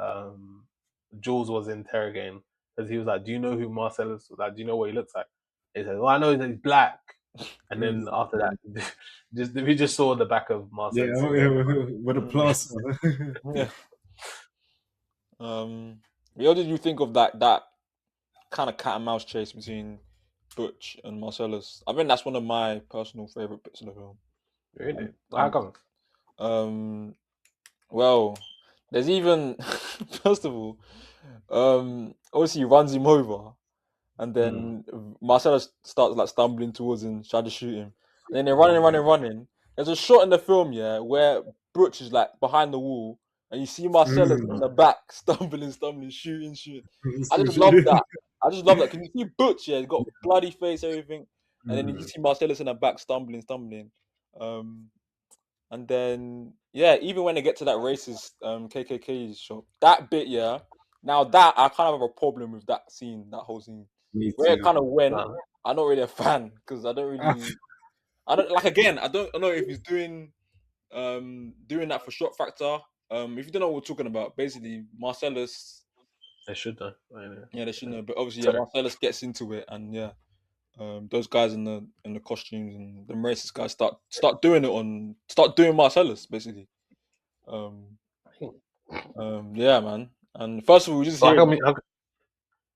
Jules was interrogating, because he was like, "Do you know who Marcellus was? Like, do you know what he looks like?" He said, "Well, I know that he's black." And then after that, we just saw the back of Marcellus. Yeah, with a plus. Yeah. What did you think of that kind of cat and mouse chase between Butch and Marcellus? I think that's one of my personal favorite bits of the film. Really? How come? Well, there's even first of all, obviously he runs him over, and then Marcellus starts like stumbling towards him, trying to shoot him. And then they're running. There's a shot in the film, yeah, where Butch is like behind the wall, and you see Marcellus in the back stumbling, shooting. I just love that. Can you see Butch? Yeah, he's got bloody face, everything, and then you see Marcellus in the back stumbling. And then even when they get to that racist KKK shop, that bit, yeah. Now that I kind of have a problem with that whole scene. Where it kind of went, I'm not really a fan because I don't know if he's doing that for shock factor. If you don't know what we're talking about, basically Marcellus. They should know. Yeah, they should know. But obviously, Marcellus gets into it, and those guys in the costumes and the racist guys start doing Marcellus basically. Yeah, man. And first of all, we just hear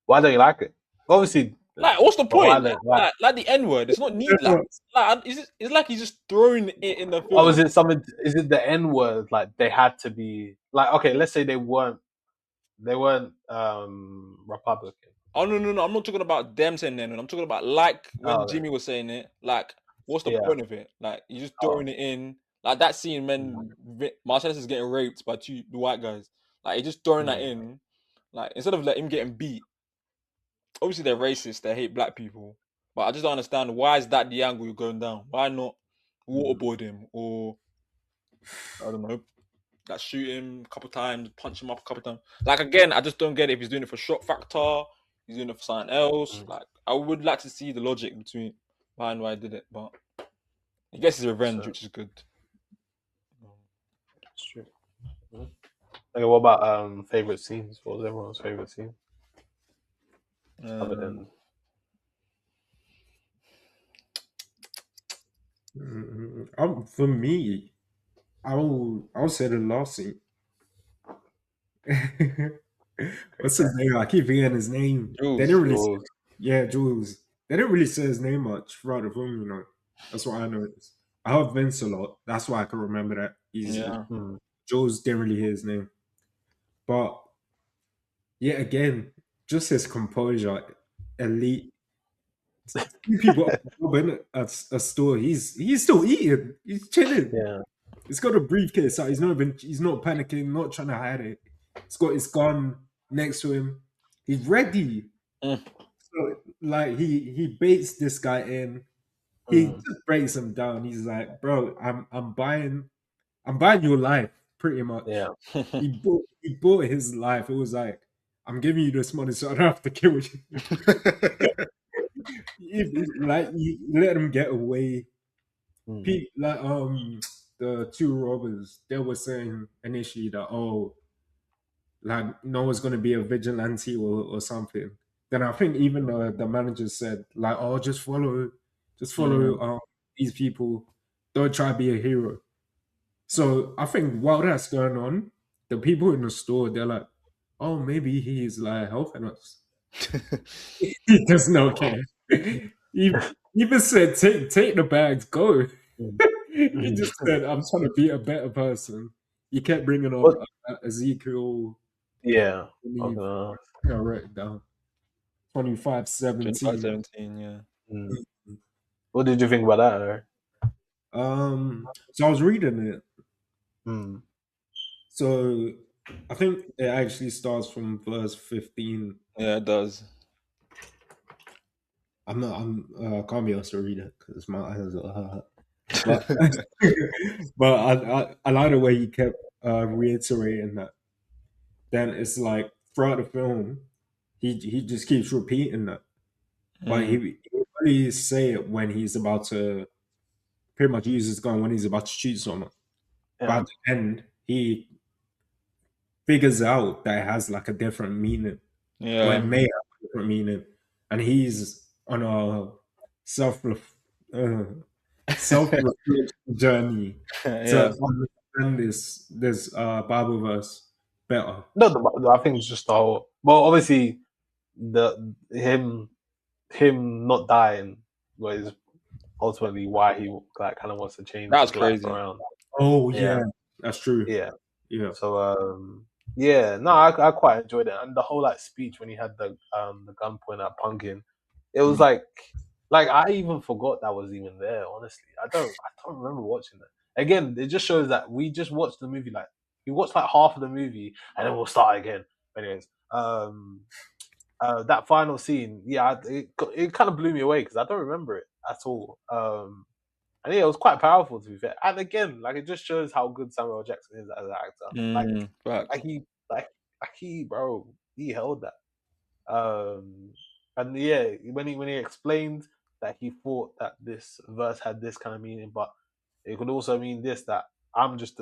why don't you like it? Obviously, like what's the point? Like the N word, it's not neat. It's like he's just throwing it in the film. Oh, is it something? Is it the N word? Like they had to be like, okay, let's say they weren't Republican. Oh no! I'm not talking about them saying that. I'm talking about like when Jimmy was saying it. Like, what's the point of it? Like, you're just throwing it in. Like that scene when Marcellus is getting raped by the white guys. Like, you're just throwing that in. Like, instead of him getting beat. Obviously, they're racist. They hate black people. But I just don't understand why is that the angle you're going down? Why not waterboard him or I don't know, like shoot him a couple times, punch him up a couple times. Like again, I just don't get it if he's doing it for shock factor. He's doing it for something else. Like I would like to see the logic behind why I did it, but I guess it's revenge, which is good. That's true. Okay, what about favorite scenes? What was everyone's favorite scene? Other than for me, I'll say the last scene. What's his name? I keep forgetting his name. Jules. They didn't really Jules. They didn't really say his name much throughout the film, you know. That's what I noticed. I heard Vince a lot. That's why I can remember that easily. Yeah. Jules didn't really hear his name. But yeah, again, just his composure, elite. People open at a store. He's still eating. He's chilling. Yeah. He's got a briefcase out. He's not panicking, not trying to hide it. He's got his gun next to him. He's ready. So like he baits this guy in. He just breaks him down. He's like, bro, I'm buying your life, pretty much. Yeah. He bought his life. It was like, I'm giving you this money so I don't have to kill you. You let him get away. The two robbers, they were saying initially that like no one's gonna be a vigilante or something. Then I think even the manager said like, just follow these people. Don't try to be a hero. So I think while that's going on, the people in the store, they're like, oh, maybe he's like helping us. He does not care. He even said, take the bags, go. He just said, I'm trying to be a better person. He kept bringing up Ezekiel. Yeah. I wrote it down. 25:17. 25:17, yeah. What did you think about that? So I was reading it. So I think it actually starts from verse 15. Yeah, it does. I can't be asked to read it because my eyes are but I like the way he kept reiterating that. Then it's like throughout the film, he just keeps repeating that. But he really say it when he's about to pretty much use his gun when he's about to shoot someone. Yeah. But at the end, he figures out that it has like a different meaning. Yeah. Or it may have a different meaning. And he's on a self-reflection journey to understand this Bible verse better. No, I think it's just the whole. Well, obviously, him not dying was ultimately why he like kind of wants to change. That's crazy. Around. Oh yeah, that's true. Yeah. So I quite enjoyed it, and the whole like speech when he had the gun point at Pumpkin. it was like I even forgot that was even there. Honestly, I don't remember watching it. Again, it just shows that we just watched the movie like we watched like half of the movie and then we'll start again. Anyways, that final scene, yeah, it kind of blew me away because I don't remember it at all. And yeah, it was quite powerful to be fair. And again, like it just shows how good Samuel L. Jackson is as an actor. Facts. Like he, bro, he held that. And yeah, when he explained that he thought that this verse had this kind of meaning, but it could also mean this that I'm just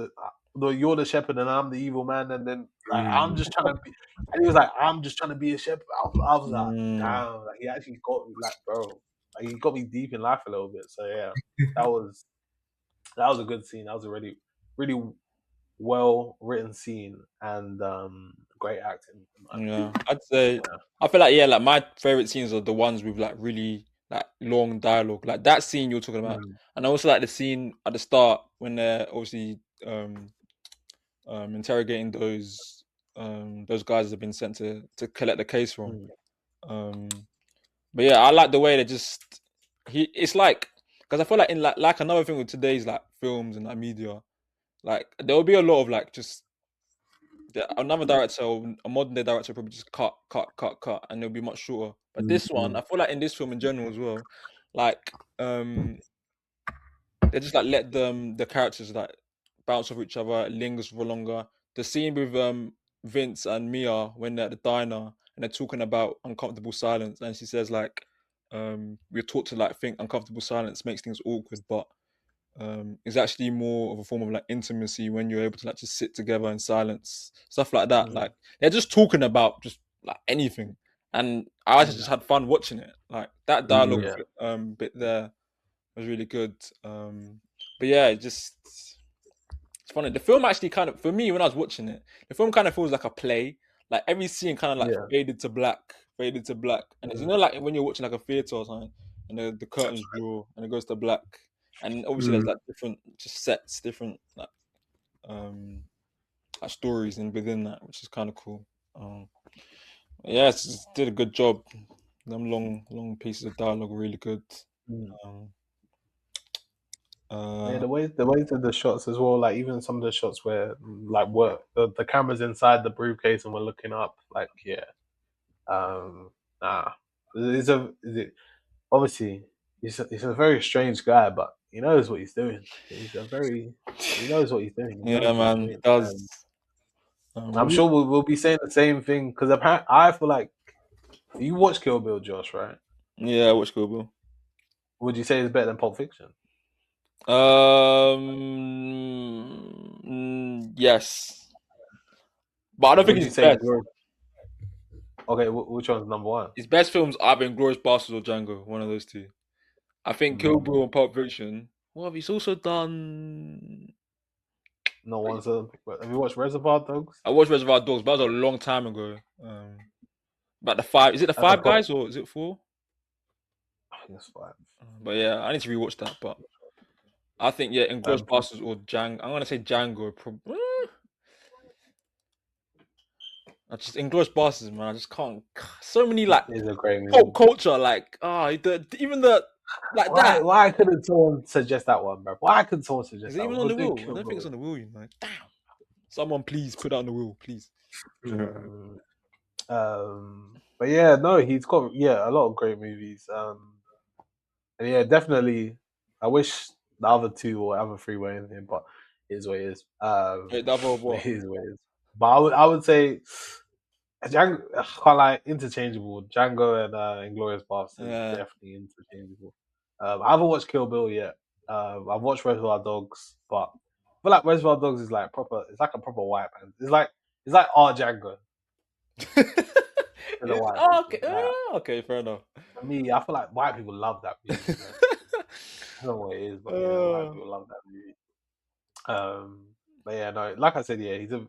you're the shepherd and I'm the evil man, and then like I'm just trying to be. And he was like, I'm just trying to be a shepherd. I was like, damn, like he actually got me, like, bro, like he got me deep in life a little bit. So yeah, that was a good scene. That was a really well written scene and great acting. In my opinion. Yeah, I'd say I feel like like my favorite scenes are the ones with like really like long dialogue, like that scene you're talking about, and I also like the scene at the start when they're obviously interrogating those guys that have been sent to collect the case from. But yeah, I like the way they just it's like because I feel like in like another thing with today's like films and like media, like there will be a lot of like just another director or a modern day director probably just cut, and it'll be much shorter. But this one, I feel like in this film in general as well, like they just like let the characters like bounce off each other, it lingers for longer. The scene with Vince and Mia when they're at the diner and they're talking about uncomfortable silence, and she says like, we're taught to like think uncomfortable silence makes things awkward, but is actually more of a form of like intimacy when you're able to like just sit together in silence, stuff like that. Like they're just talking about just like anything, and I actually just had fun watching it. Like that dialogue bit there was really good. But yeah, it's funny. The film actually kind of, for me when I was watching it, the film kind of feels like a play. Like every scene kind of like faded to black, and it's like when you're watching like a theater or something, and the curtains draw and it goes to black. And obviously, there's like different just sets, different like stories, and within that, which is kind of cool. Yeah, it's did a good job. Them long pieces of dialogue were really good. Yeah, the ways of the shots as well, like even some of the shots where like the camera's inside the briefcase and we're looking up, like nah, obviously he's a very strange guy, but he knows what he's doing. He knows what he's doing. He Yeah, knows what he's man, doing. does. I'm sure we'll be saying the same thing because apparently I feel like you watch Kill Bill, Josh, right? Yeah, I watch Kill Bill. Would you say it's better than Pulp Fiction? Yes, but I don't think it's best. Okay, which one's number one? His best films are been Inglourious Basterds or Django, one of those two. I think Kill Bill and Pulp Fiction. Well, he's also done. No one's have you watched Reservoir Dogs? I watched Reservoir Dogs, but that was a long time ago. About the five. Is it the Five Guys or is it four? I think it's five. But yeah, I need to rewatch that. But I think Inglourious Basterds or Django. I'm gonna say Django. I just Inglourious Basterds, man. I just can't. So many like pop culture, like even the like that. Why couldn't someone suggest that one, bro? Why couldn't someone suggest Is it even on the wheel? I don't think it's on the wheel. You know, damn. Someone please put it on the wheel, please. But yeah, no, he's got a lot of great movies. And yeah, definitely. I wish the other two or other three were in him, but it is what it is. Wait, the other what? It is what it is. But I would say Django, quite like interchangeable. Django and Inglourious Basterds definitely interchangeable. I haven't watched Kill Bill yet. I've watched Reservoir Dogs, but I feel like Reservoir Dogs is like proper. It's like a proper white man. It's like our Django. Okay, fair enough. For me, I feel like white people love that movie. I don't know what it is, but white people love that movie. But yeah, no, like I said, yeah, he's a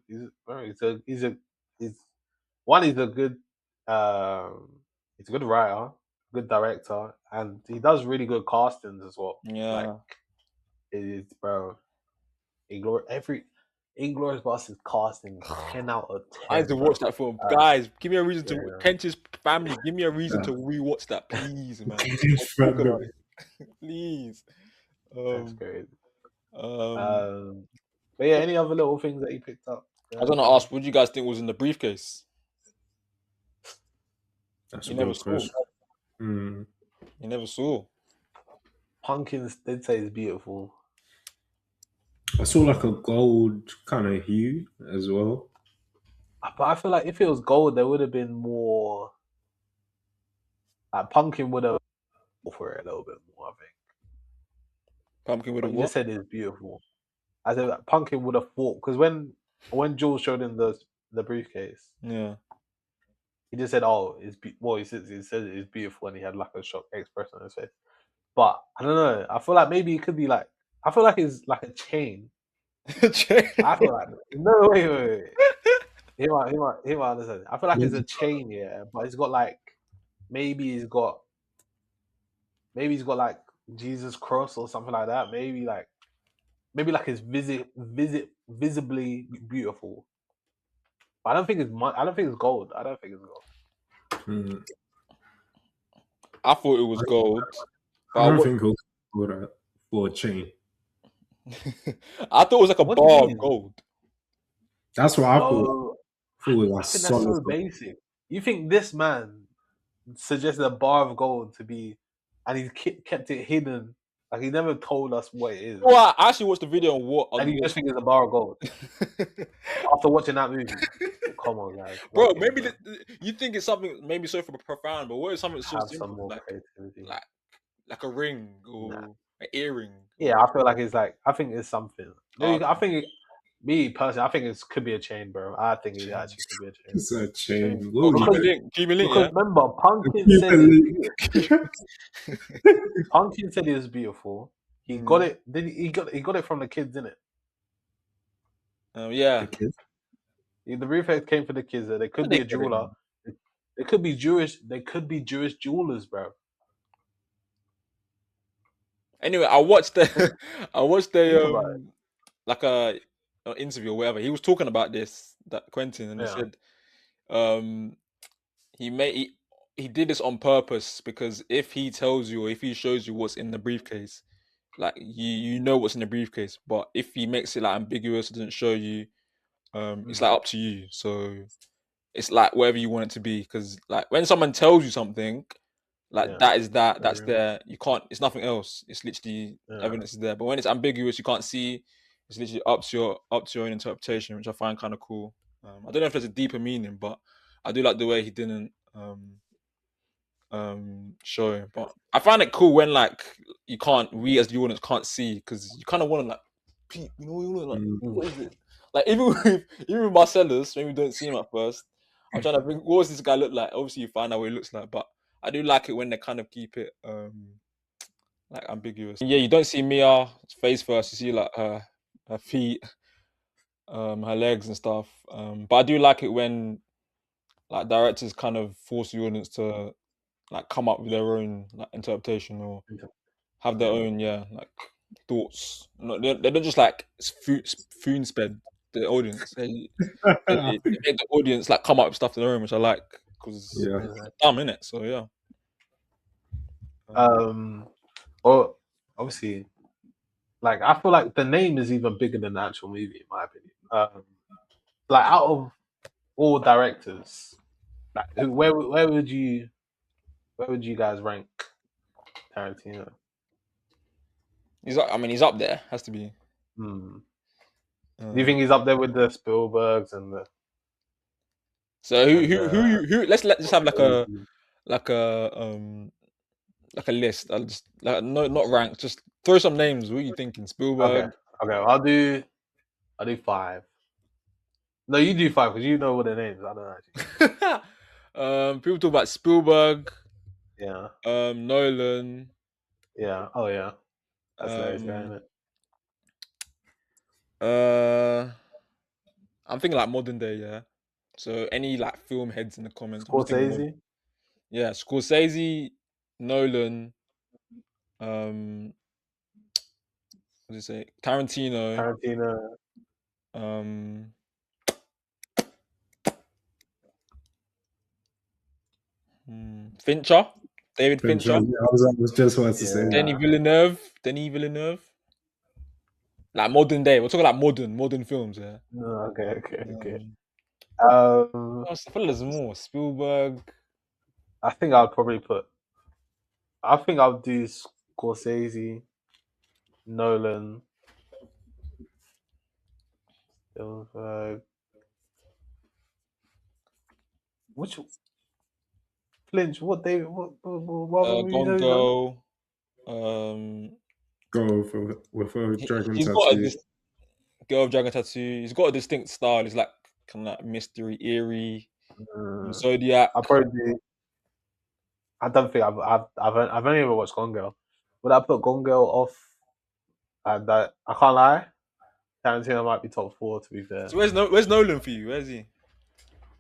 good writer, good director, and he does really good castings as well. Yeah, like it is, bro. Inglourious Basterds casting 10 out of 10. I need to watch that film, Uh, guys. Give me a reason to yeah. Kentish family. Give me a reason Yeah. to rewatch that, please, man. Kentish Talk about family. it, please. That's great. Um, But yeah, any other little things that you picked up? I was gonna ask, what do you guys think was in the briefcase? That's You a never good saw. question. Mm. You never saw. Pumpkins did say it's beautiful. I saw like a gold kind of hue as well. But I feel like if it was gold, there would have been more. Like Pumpkin would have for it a little bit more, I think. Pumpkin would But have you what? just said it's beautiful. I said that Pumpkin would have thought because when Jules showed him the briefcase, Yeah. he just said, "Oh, he said it's beautiful," and he had like a shocked expression on his face. But I don't know. I feel like maybe it could be like I feel like it's like a chain. I feel like no wait. He might understand. I feel like it's a chain, yeah, but it's got like maybe he's got like Jesus cross or something like that. Maybe like it's visibly beautiful. But I don't think it's gold. I don't think it's gold. Mm. I thought it was gold. I don't think it'll go for a chain. I thought it was like a What do you bar of mean? gold. That's what I thought. No, I thought it I was think that's solid. so basic. You think this man suggested a bar of gold to be, and he kept it hidden. Like he never told us what it is. Well, I actually watched the video And you just think it's a bar of gold after watching that movie. Come on, guys. Bro, maybe you think it's something maybe so profound, but what is something so have simple some more like creativity. like a ring or an earring? Yeah, I feel like it's like I think it's something. Okay. I think me personally, I think it could be a chain, bro. I think it actually could be a chain. It's a chain. Oh, What keep me link, Because yeah? remember, Pumpkin said it's beautiful. Pumpkin said it was beautiful. He got it. He got it from the kids, didn't it? Yeah. The kids? The briefcase came for the kids. They could be a jeweler. They could be Jewish. They could be Jewish jewelers, bro. Anyway, I watched the like a interview or whatever. He was talking about this, that Quentin, and he said he did this on purpose because if he tells you or if he shows you what's in the briefcase, like you know what's in the briefcase, but if he makes it like ambiguous, doesn't show you, it's like up to you. So it's like whatever you want it to be. Because like when someone tells you something, like that's there. You can't. It's nothing else. It's literally evidence is there. But when it's ambiguous, you can't see. It's literally up to your own interpretation, which I find kind of cool. I don't know if there's a deeper meaning, but I do like the way he didn't show it. But I find it cool when like we as the audience can't see because you kind of want to like, you know, like what is it? Like even with Marcellus, when we don't see him at first, I'm trying to think what does this guy look like. Obviously, you find out what he looks like, but I do like it when they kind of keep it like ambiguous. Yeah, you don't see Mia's face first. You see like her feet, her legs and stuff. But I do like it when like directors kind of force the audience to like come up with their own like interpretation or have their own like thoughts. They don't just like spoon sped the audience. They make the audience like come up with stuff to their own, which I like because it's dumb, innit? So yeah. Well, obviously, like I feel like the name is even bigger than the actual movie, in my opinion. Like out of all directors, like where would you guys rank Tarantino? He's up there. Has to be. Do you think he's up there with the Spielbergs and the? So who? Let's just have like a list. I'll just not rank. Just throw some names. What are you thinking? Spielberg. Okay. I'll do 5. No, you do 5 because you know what the names. I don't actually. People talk about Spielberg. Yeah. Nolan. Yeah. Oh yeah. That's nice, isn't it? I'm thinking like modern day, yeah. So any like film heads in the comments. Scorsese. Yeah, Scorsese, Nolan. What do you say? Tarantino. Fincher, David Fincher, Yeah, I was just about to say. Denis Villeneuve. Like modern day, we're talking like modern films. Yeah. No, okay. I feel like there's more. Spielberg. I think I'll probably put. I think I'll do Scorsese, Nolan, Spielberg. Which Flinch? What David? What other movies Gone have you done? Girl. Go with a dragon He's got tattoo. Girl with Dragon Tattoo. He's got a distinct style. It's like kind of like mystery, eerie, Zodiac. I probably do. I don't think I've only ever watched Gone Girl. Would I put Gone Girl off? And that I can't lie. Tarantino might be top 4 to be fair. So where's Nolan for you? Where's he?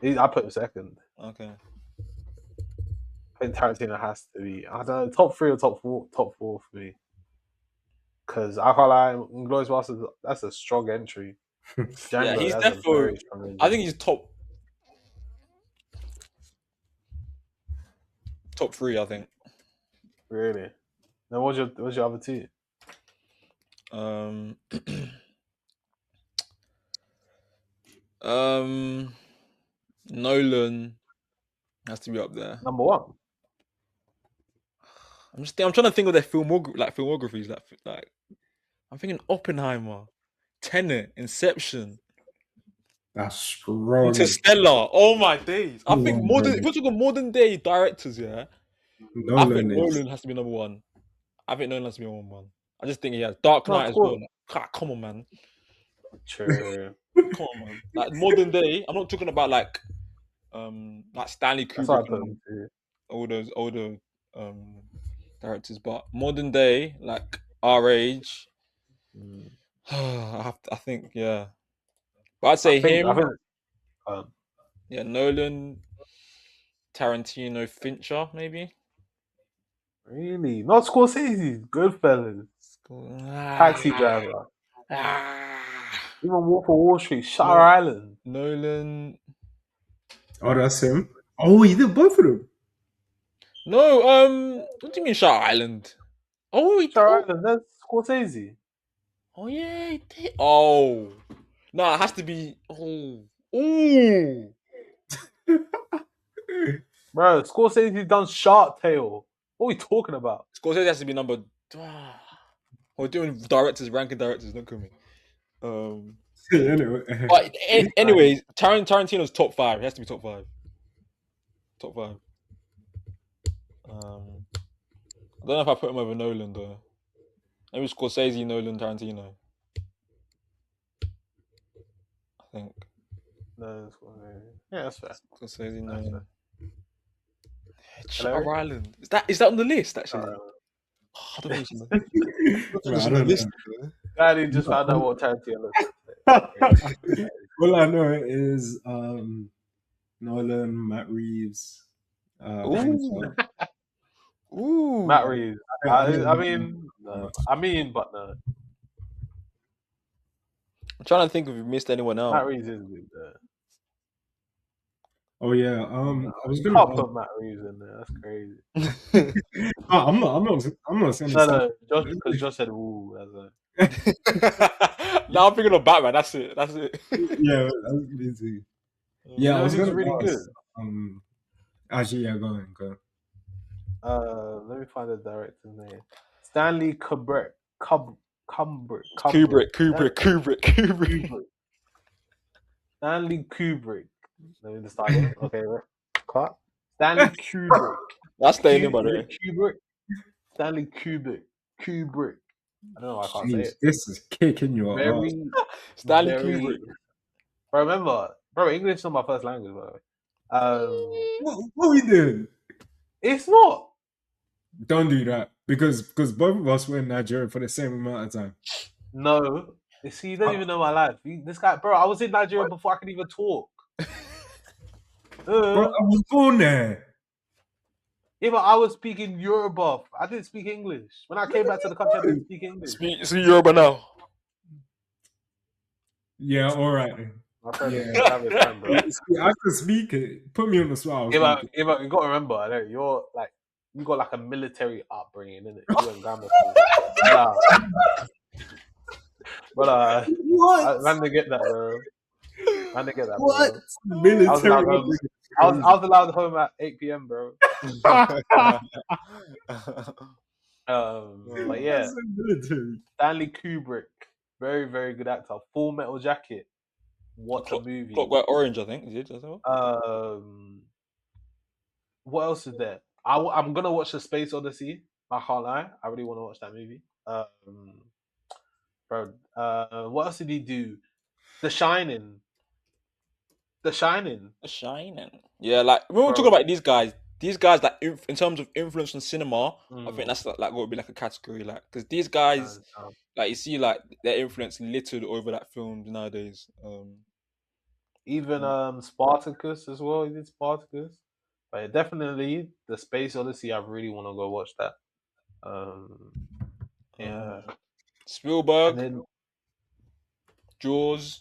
I put him second. Okay. I think Tarantino has to be. I don't know, top 3 or top 4. Top 4 for me. Because I can't lie, Inglourious Basterds, that's a strong entry. Django, Yeah, he's that's a definitely. very strong entry. I think he's top 3. I think. Really. Now, what's your other 2? Nolan has to be up there. Number 1. I'm trying to think of their filmographies. Like I'm thinking Oppenheimer, Tenet, Inception, That's strong. Interstellar. Oh my days! I think Oh, if we're talking modern day directors, yeah, I think Nolan has to be number 1. I think Nolan has to be number 1. I just think he has Dark Knight as well. Like, come on, man. True. Come on, man. Like modern day. I'm not talking about like Stanley Kubrick and all those older directors, but modern day, like our age. I think, yeah. But I'd say yeah, Nolan, Tarantino, Fincher, maybe. Really? Not Scorsese. Goodfellas. Taxi Driver. Even Wolf of Wall Street. Shutter Island. Nolan. Oh, that's him. Oh, he did both of them. No, what do you mean Shutter Island? Oh, Shutter Island. That's Scorsese. Oh yeah, he did. Oh, no, it has to be. Ooh. Bro, Scorsese done Shark Tale. What are we talking about? Scorsese has to be number. We're doing directors, ranking directors. Don't kill me. But anyways, Tarantino's top 5. He has to be top 5. Top 5. I don't know if I put him over Nolan though. Maybe Scorsese, Nolan, Tarantino. I think. No, Scorsese. Yeah, that's fair. Scorsese, Nolan. Shutter Island. Is that on the list actually? I don't know. I don't know. Glad he just found out what Tarantino looks like. All I know is Nolan, Matt Reeves. Ooh. Matt Reeves. I mean, but no. I'm trying to think if we missed anyone else. Matt Reeves is good there. Oh yeah, I was gonna put Matt Reeves in there. That's crazy. I'm not saying no, because Josh said ooh. Now I'm thinking of Batman. That's it. Yeah, that's easy. Yeah, I was gonna really good. Actually, yeah, go on. Let me find the director's name. Stanley Kubrick. Kubrick. Stanley Kubrick. Let me just start it. Okay, right. Cut. Stanley Kubrick. That's staying in, by the way. Kubrick. Stanley Kubrick. I don't know why I can't say it. This is kicking your ass. Stanley Kubrick. Bro, remember, English is not my first language, by the way. What are we doing? It's not. Don't do that because both of us were in Nigeria for the same amount of time. No. See, you don't even know my life. This guy, bro, I was in Nigeria before I could even talk. Bro, I was born there. Yeah, but I was speaking Yoruba. I didn't speak English. When I came back to the country, I didn't speak English. Speak Yoruba now. Yeah, all right. My friend, Yeah. have your friend, bro. See, I can speak it. Put me on the spot. I'll speak it. You got to remember, I know you're like you got like a military upbringing, innit? You went grammar school. Nah, brother, What? man, to get that, bro. Man, to get that, What? bro. I was Military allowed home. upbringing. I was allowed home at 8 p.m., bro. But yeah, That's so military. Stanley Kubrick, very very good actor. Full Metal Jacket, what a movie. Clockwork Orange, I think. Is it? What else is there? I'm gonna watch the Space Odyssey. I can't lie, I really want to watch that movie. Bro, what else did he do? The Shining. The Shining. The Shining. Yeah, like when we're talking about these guys that in terms of influence on cinema, I think that's like what would be like a category, like because these guys, like you see, like their influence littered over that films nowadays. Even Spartacus as well. He did Spartacus, but definitely the Space Odyssey. I really want to go watch that. Yeah, Spielberg, and then Jaws,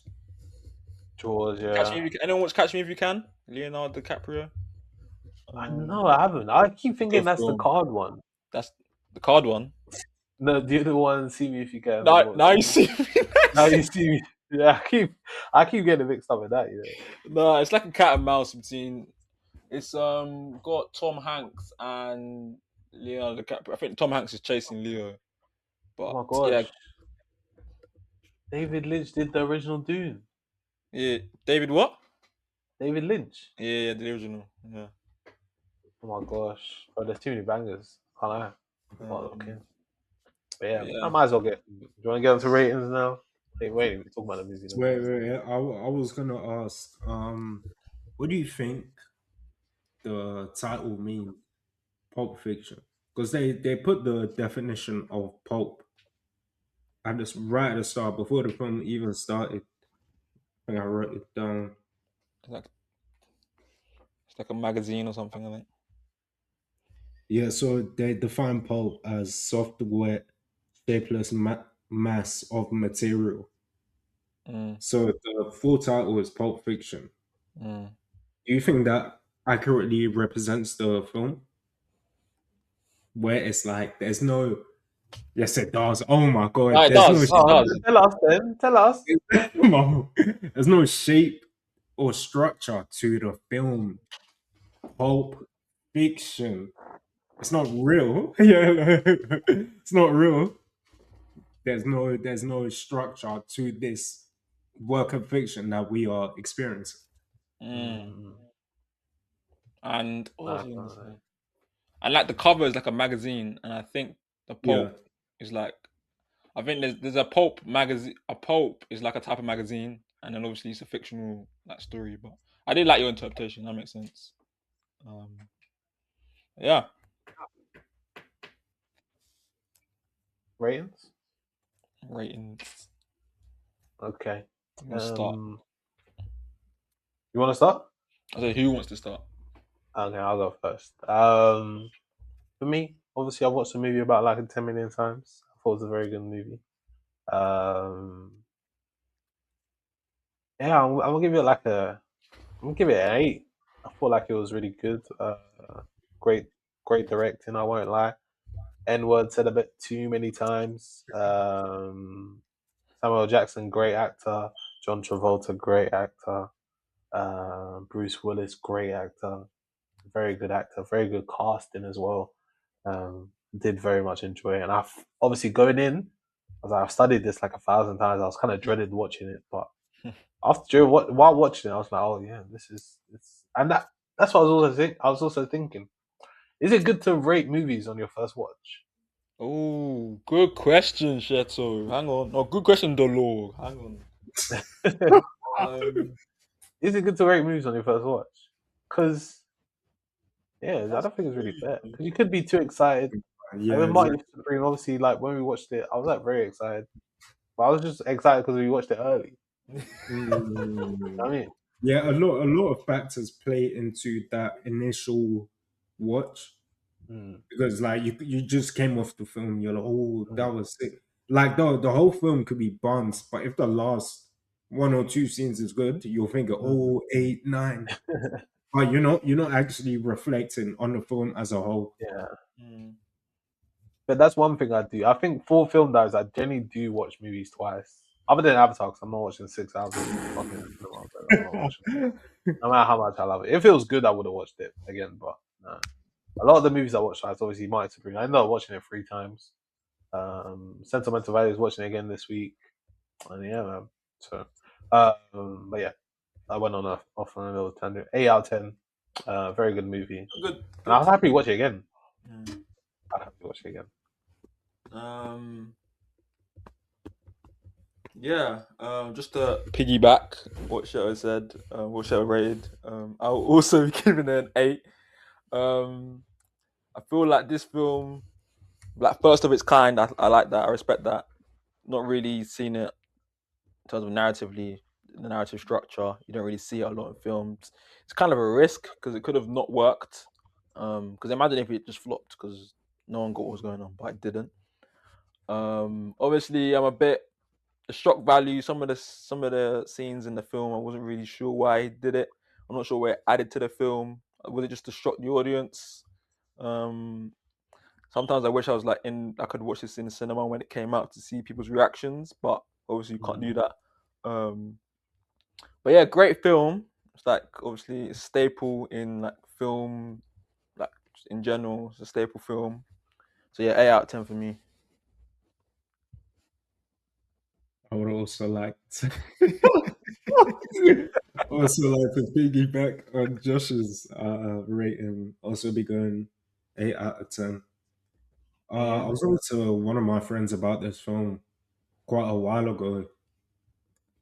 George. Yeah, Catch Me If You Can. Anyone watch Catch Me If You Can? Leonardo DiCaprio. No, I haven't. I keep thinking that's the film. card one. That's the card one. No, the other one. See Me If You Can. Now you see me. Now you see me. Yeah, I keep getting mixed up with that. No, it's like a cat and mouse between. It's got Tom Hanks and Leonardo DiCaprio. I think Tom Hanks is chasing Leo. But Oh my gosh. yeah, David Lynch did the original Dune. yeah. David what? David Lynch. Yeah, the original. Yeah. Oh my gosh. Oh, there's too many bangers. Can't lie. Okay. But yeah, I might as well get. Do you want to get onto ratings now? Hey, wait, we're talking about the movie. Wait. I was gonna ask. What do you think the title means? Pulp Fiction, because they put the definition of pulp at this right at the start before the film even started. I think I wrote it down. It's like a magazine or something, I think. Yeah, so they define pulp as soft, wet, shapeless mass of material. So the full title is Pulp Fiction. Do you think that accurately represents the film? Where it's like there's no. Yes, it does. Oh my god! No, it there's does. no. It does. Tell us then. Tell us. There's no shape or structure to the film. Pulp Fiction. It's not real. Yeah, it's not real. There's no structure to this work of fiction that we are experiencing. And what was I gonna say? And like the cover is like a magazine, and I think the pulp is like, I think there's a pulp magazine. A pulp is like a type of magazine, and then obviously it's a fictional like story. But I did like your interpretation. That makes sense. Yeah. Ratings. Okay. Start. You want to start? I said, who wants to start? Okay, I'll go first. For me, obviously, I've watched the movie about like 10 million times. I thought it was a very good movie. Yeah, I'm gonna give it like I'm gonna give it an 8. I feel like it was really good. Great directing. I won't lie. N-word said a bit too many times. Samuel Jackson, great actor. John Travolta, great actor. Bruce Willis, great actor. Very good actor. Very good casting as well. Did very much enjoy it. And obviously going in, I was like, I've studied this like 1,000 times. I was kind of dreaded watching it, but while watching it, I was like, oh yeah, and that's what I was also thinking. Is it good to rate movies on your first watch? Oh, good question, Sheto. Hang on. No, good question, Dolo. Hang on. Is it good to rate movies on your first watch? Because I don't think it's really fair. Because you could be too excited. Yeah, when Martin Supreme, obviously, like when we watched it, I was like very excited. But I was just excited because we watched it early. I mean, yeah, a lot of factors play into that initial watch because like you just came off the film, you're like, oh, that was sick. Like the whole film could be buns, but if the last one or two scenes is good, you'll think, oh, 8, 9. But you're not actually reflecting on the film as a whole. Yeah. Mm. But that's one thing I do. I think for film dives, I generally do watch movies twice. Other than Avatar, 'cause I'm not watching 6 hours of fucking cinema. But I'm not watching it. No matter how much I love it. If it was good, I would have watched it again. But no. A lot of the movies I watch twice, obviously, Martin to bring. I ended up watching it 3 times. Sentimental Value is watching it again this week. And yeah, man. So, but yeah, I went on off on a little tangent. 8 out of 10. Very good movie. Good. And I was happy to watch it again. Mm. I'd have to watch it again. Yeah. Just to piggyback what Shadow said, what Shadow rated. I'll also be giving it an 8. I feel like this film, like first of its kind, I like that. I respect that. Not really seen it in terms of narratively, the narrative structure. You don't really see it a lot in films. It's kind of a risk because it could have not worked. Because imagine if it just flopped because no one got what was going on, but it didn't. Obviously, I'm a bit the shock value. Some of the scenes in the film, I wasn't really sure why he did it. I'm not sure where it added to the film. Was it just to shock the audience? Sometimes I wish I was like I could watch this in the cinema when it came out to see people's reactions, but obviously you can't do that. But yeah, great film. It's like obviously a staple in like film, like in general, it's a staple film. So yeah, 8 out of 10 for me. I would also like to piggyback on Josh's rating. Also be going 8 out of 10. I was talking to one of my friends about this film quite a while ago.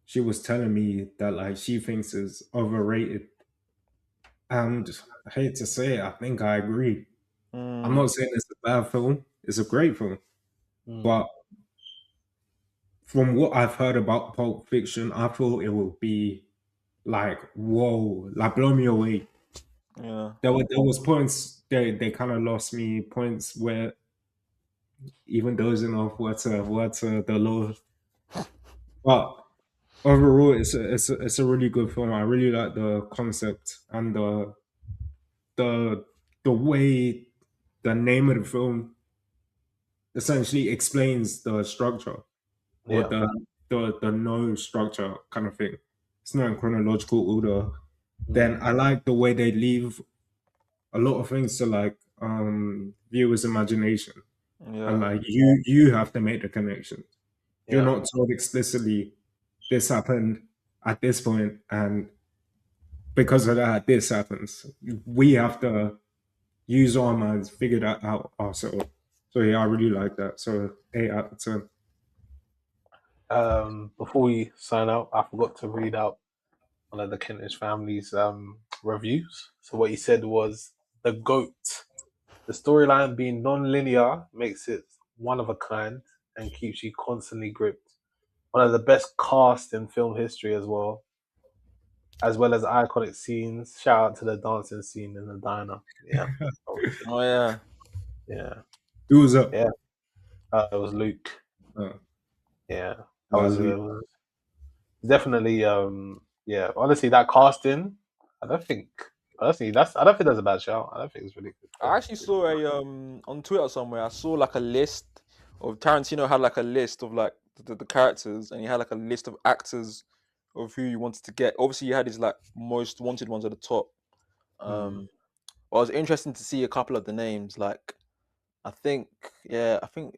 She was telling me that like she thinks it's overrated, and I hate to say it, I think I agree. I'm not saying it's a bad film; it's a great film, but from what I've heard about Pulp Fiction, I thought it would be like whoa, like blow me away. Yeah. There was points they kind of lost me, points where even dozing off what's the Lord. But overall, it's a really good film. I really like the concept and the the way the name of the film essentially explains the structure or Yeah. the no structure kind of thing. It's not in chronological order. Then I like the way they leave a lot of things to like viewers' imagination. And Yeah. like you have to make the connection. You're Yeah. not told explicitly this happened at this point and because of that this happens. We have to use our minds, figure that out ourselves. So yeah, I really like that. So 8 out of 10. Before we sign out, I forgot to read out one of the Kentish family's reviews. So what he said was the GOAT. The storyline being non-linear makes it one of a kind and keeps you constantly gripped. One of the best cast in film history as well as iconic scenes. Shout out to the dancing scene in the diner. Yeah, obviously. Oh yeah. Yeah, Who was up? yeah. It was Luke. Oh, Yeah, that that was, was Luke. definitely. Yeah, honestly, that casting. I don't think personally I don't think that's a bad shout. I don't think it's really good. I actually saw a on Twitter somewhere. I saw like a list of Tarantino had like a list of like the characters, and he had like a list of actors of who he wanted to get. Obviously, he had his like most wanted ones at the top. But it was interesting to see a couple of the names. Like I think, yeah, I think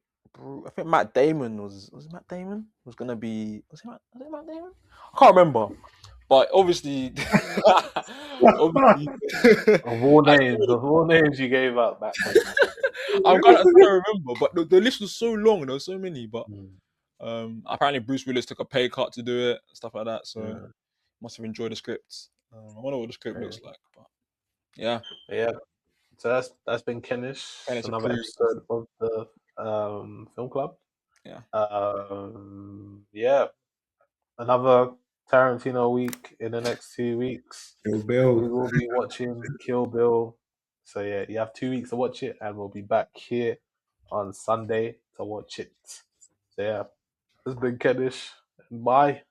Matt Damon was it Matt Damon was gonna be was it Matt Damon? I can't remember. But obviously, obviously, Of all names you gave up back then. I'm trying to remember, but the list was so long. There were so many, but Mm, apparently Bruce Willis took a pay cut to do it, stuff like that. So yeah, must have enjoyed the script. I wonder what the script yeah. looks like. But yeah, But yeah. So that's been Kentish. and it's Another approved. episode of the film club. Yeah, Yeah, another Tarantino week in the next 2 weeks. Yo, We Bill. will be watching Kill Bill. So yeah, you have 2 weeks to watch it, and we'll be back here on Sunday to watch it. So yeah, this has been Kentish. Bye.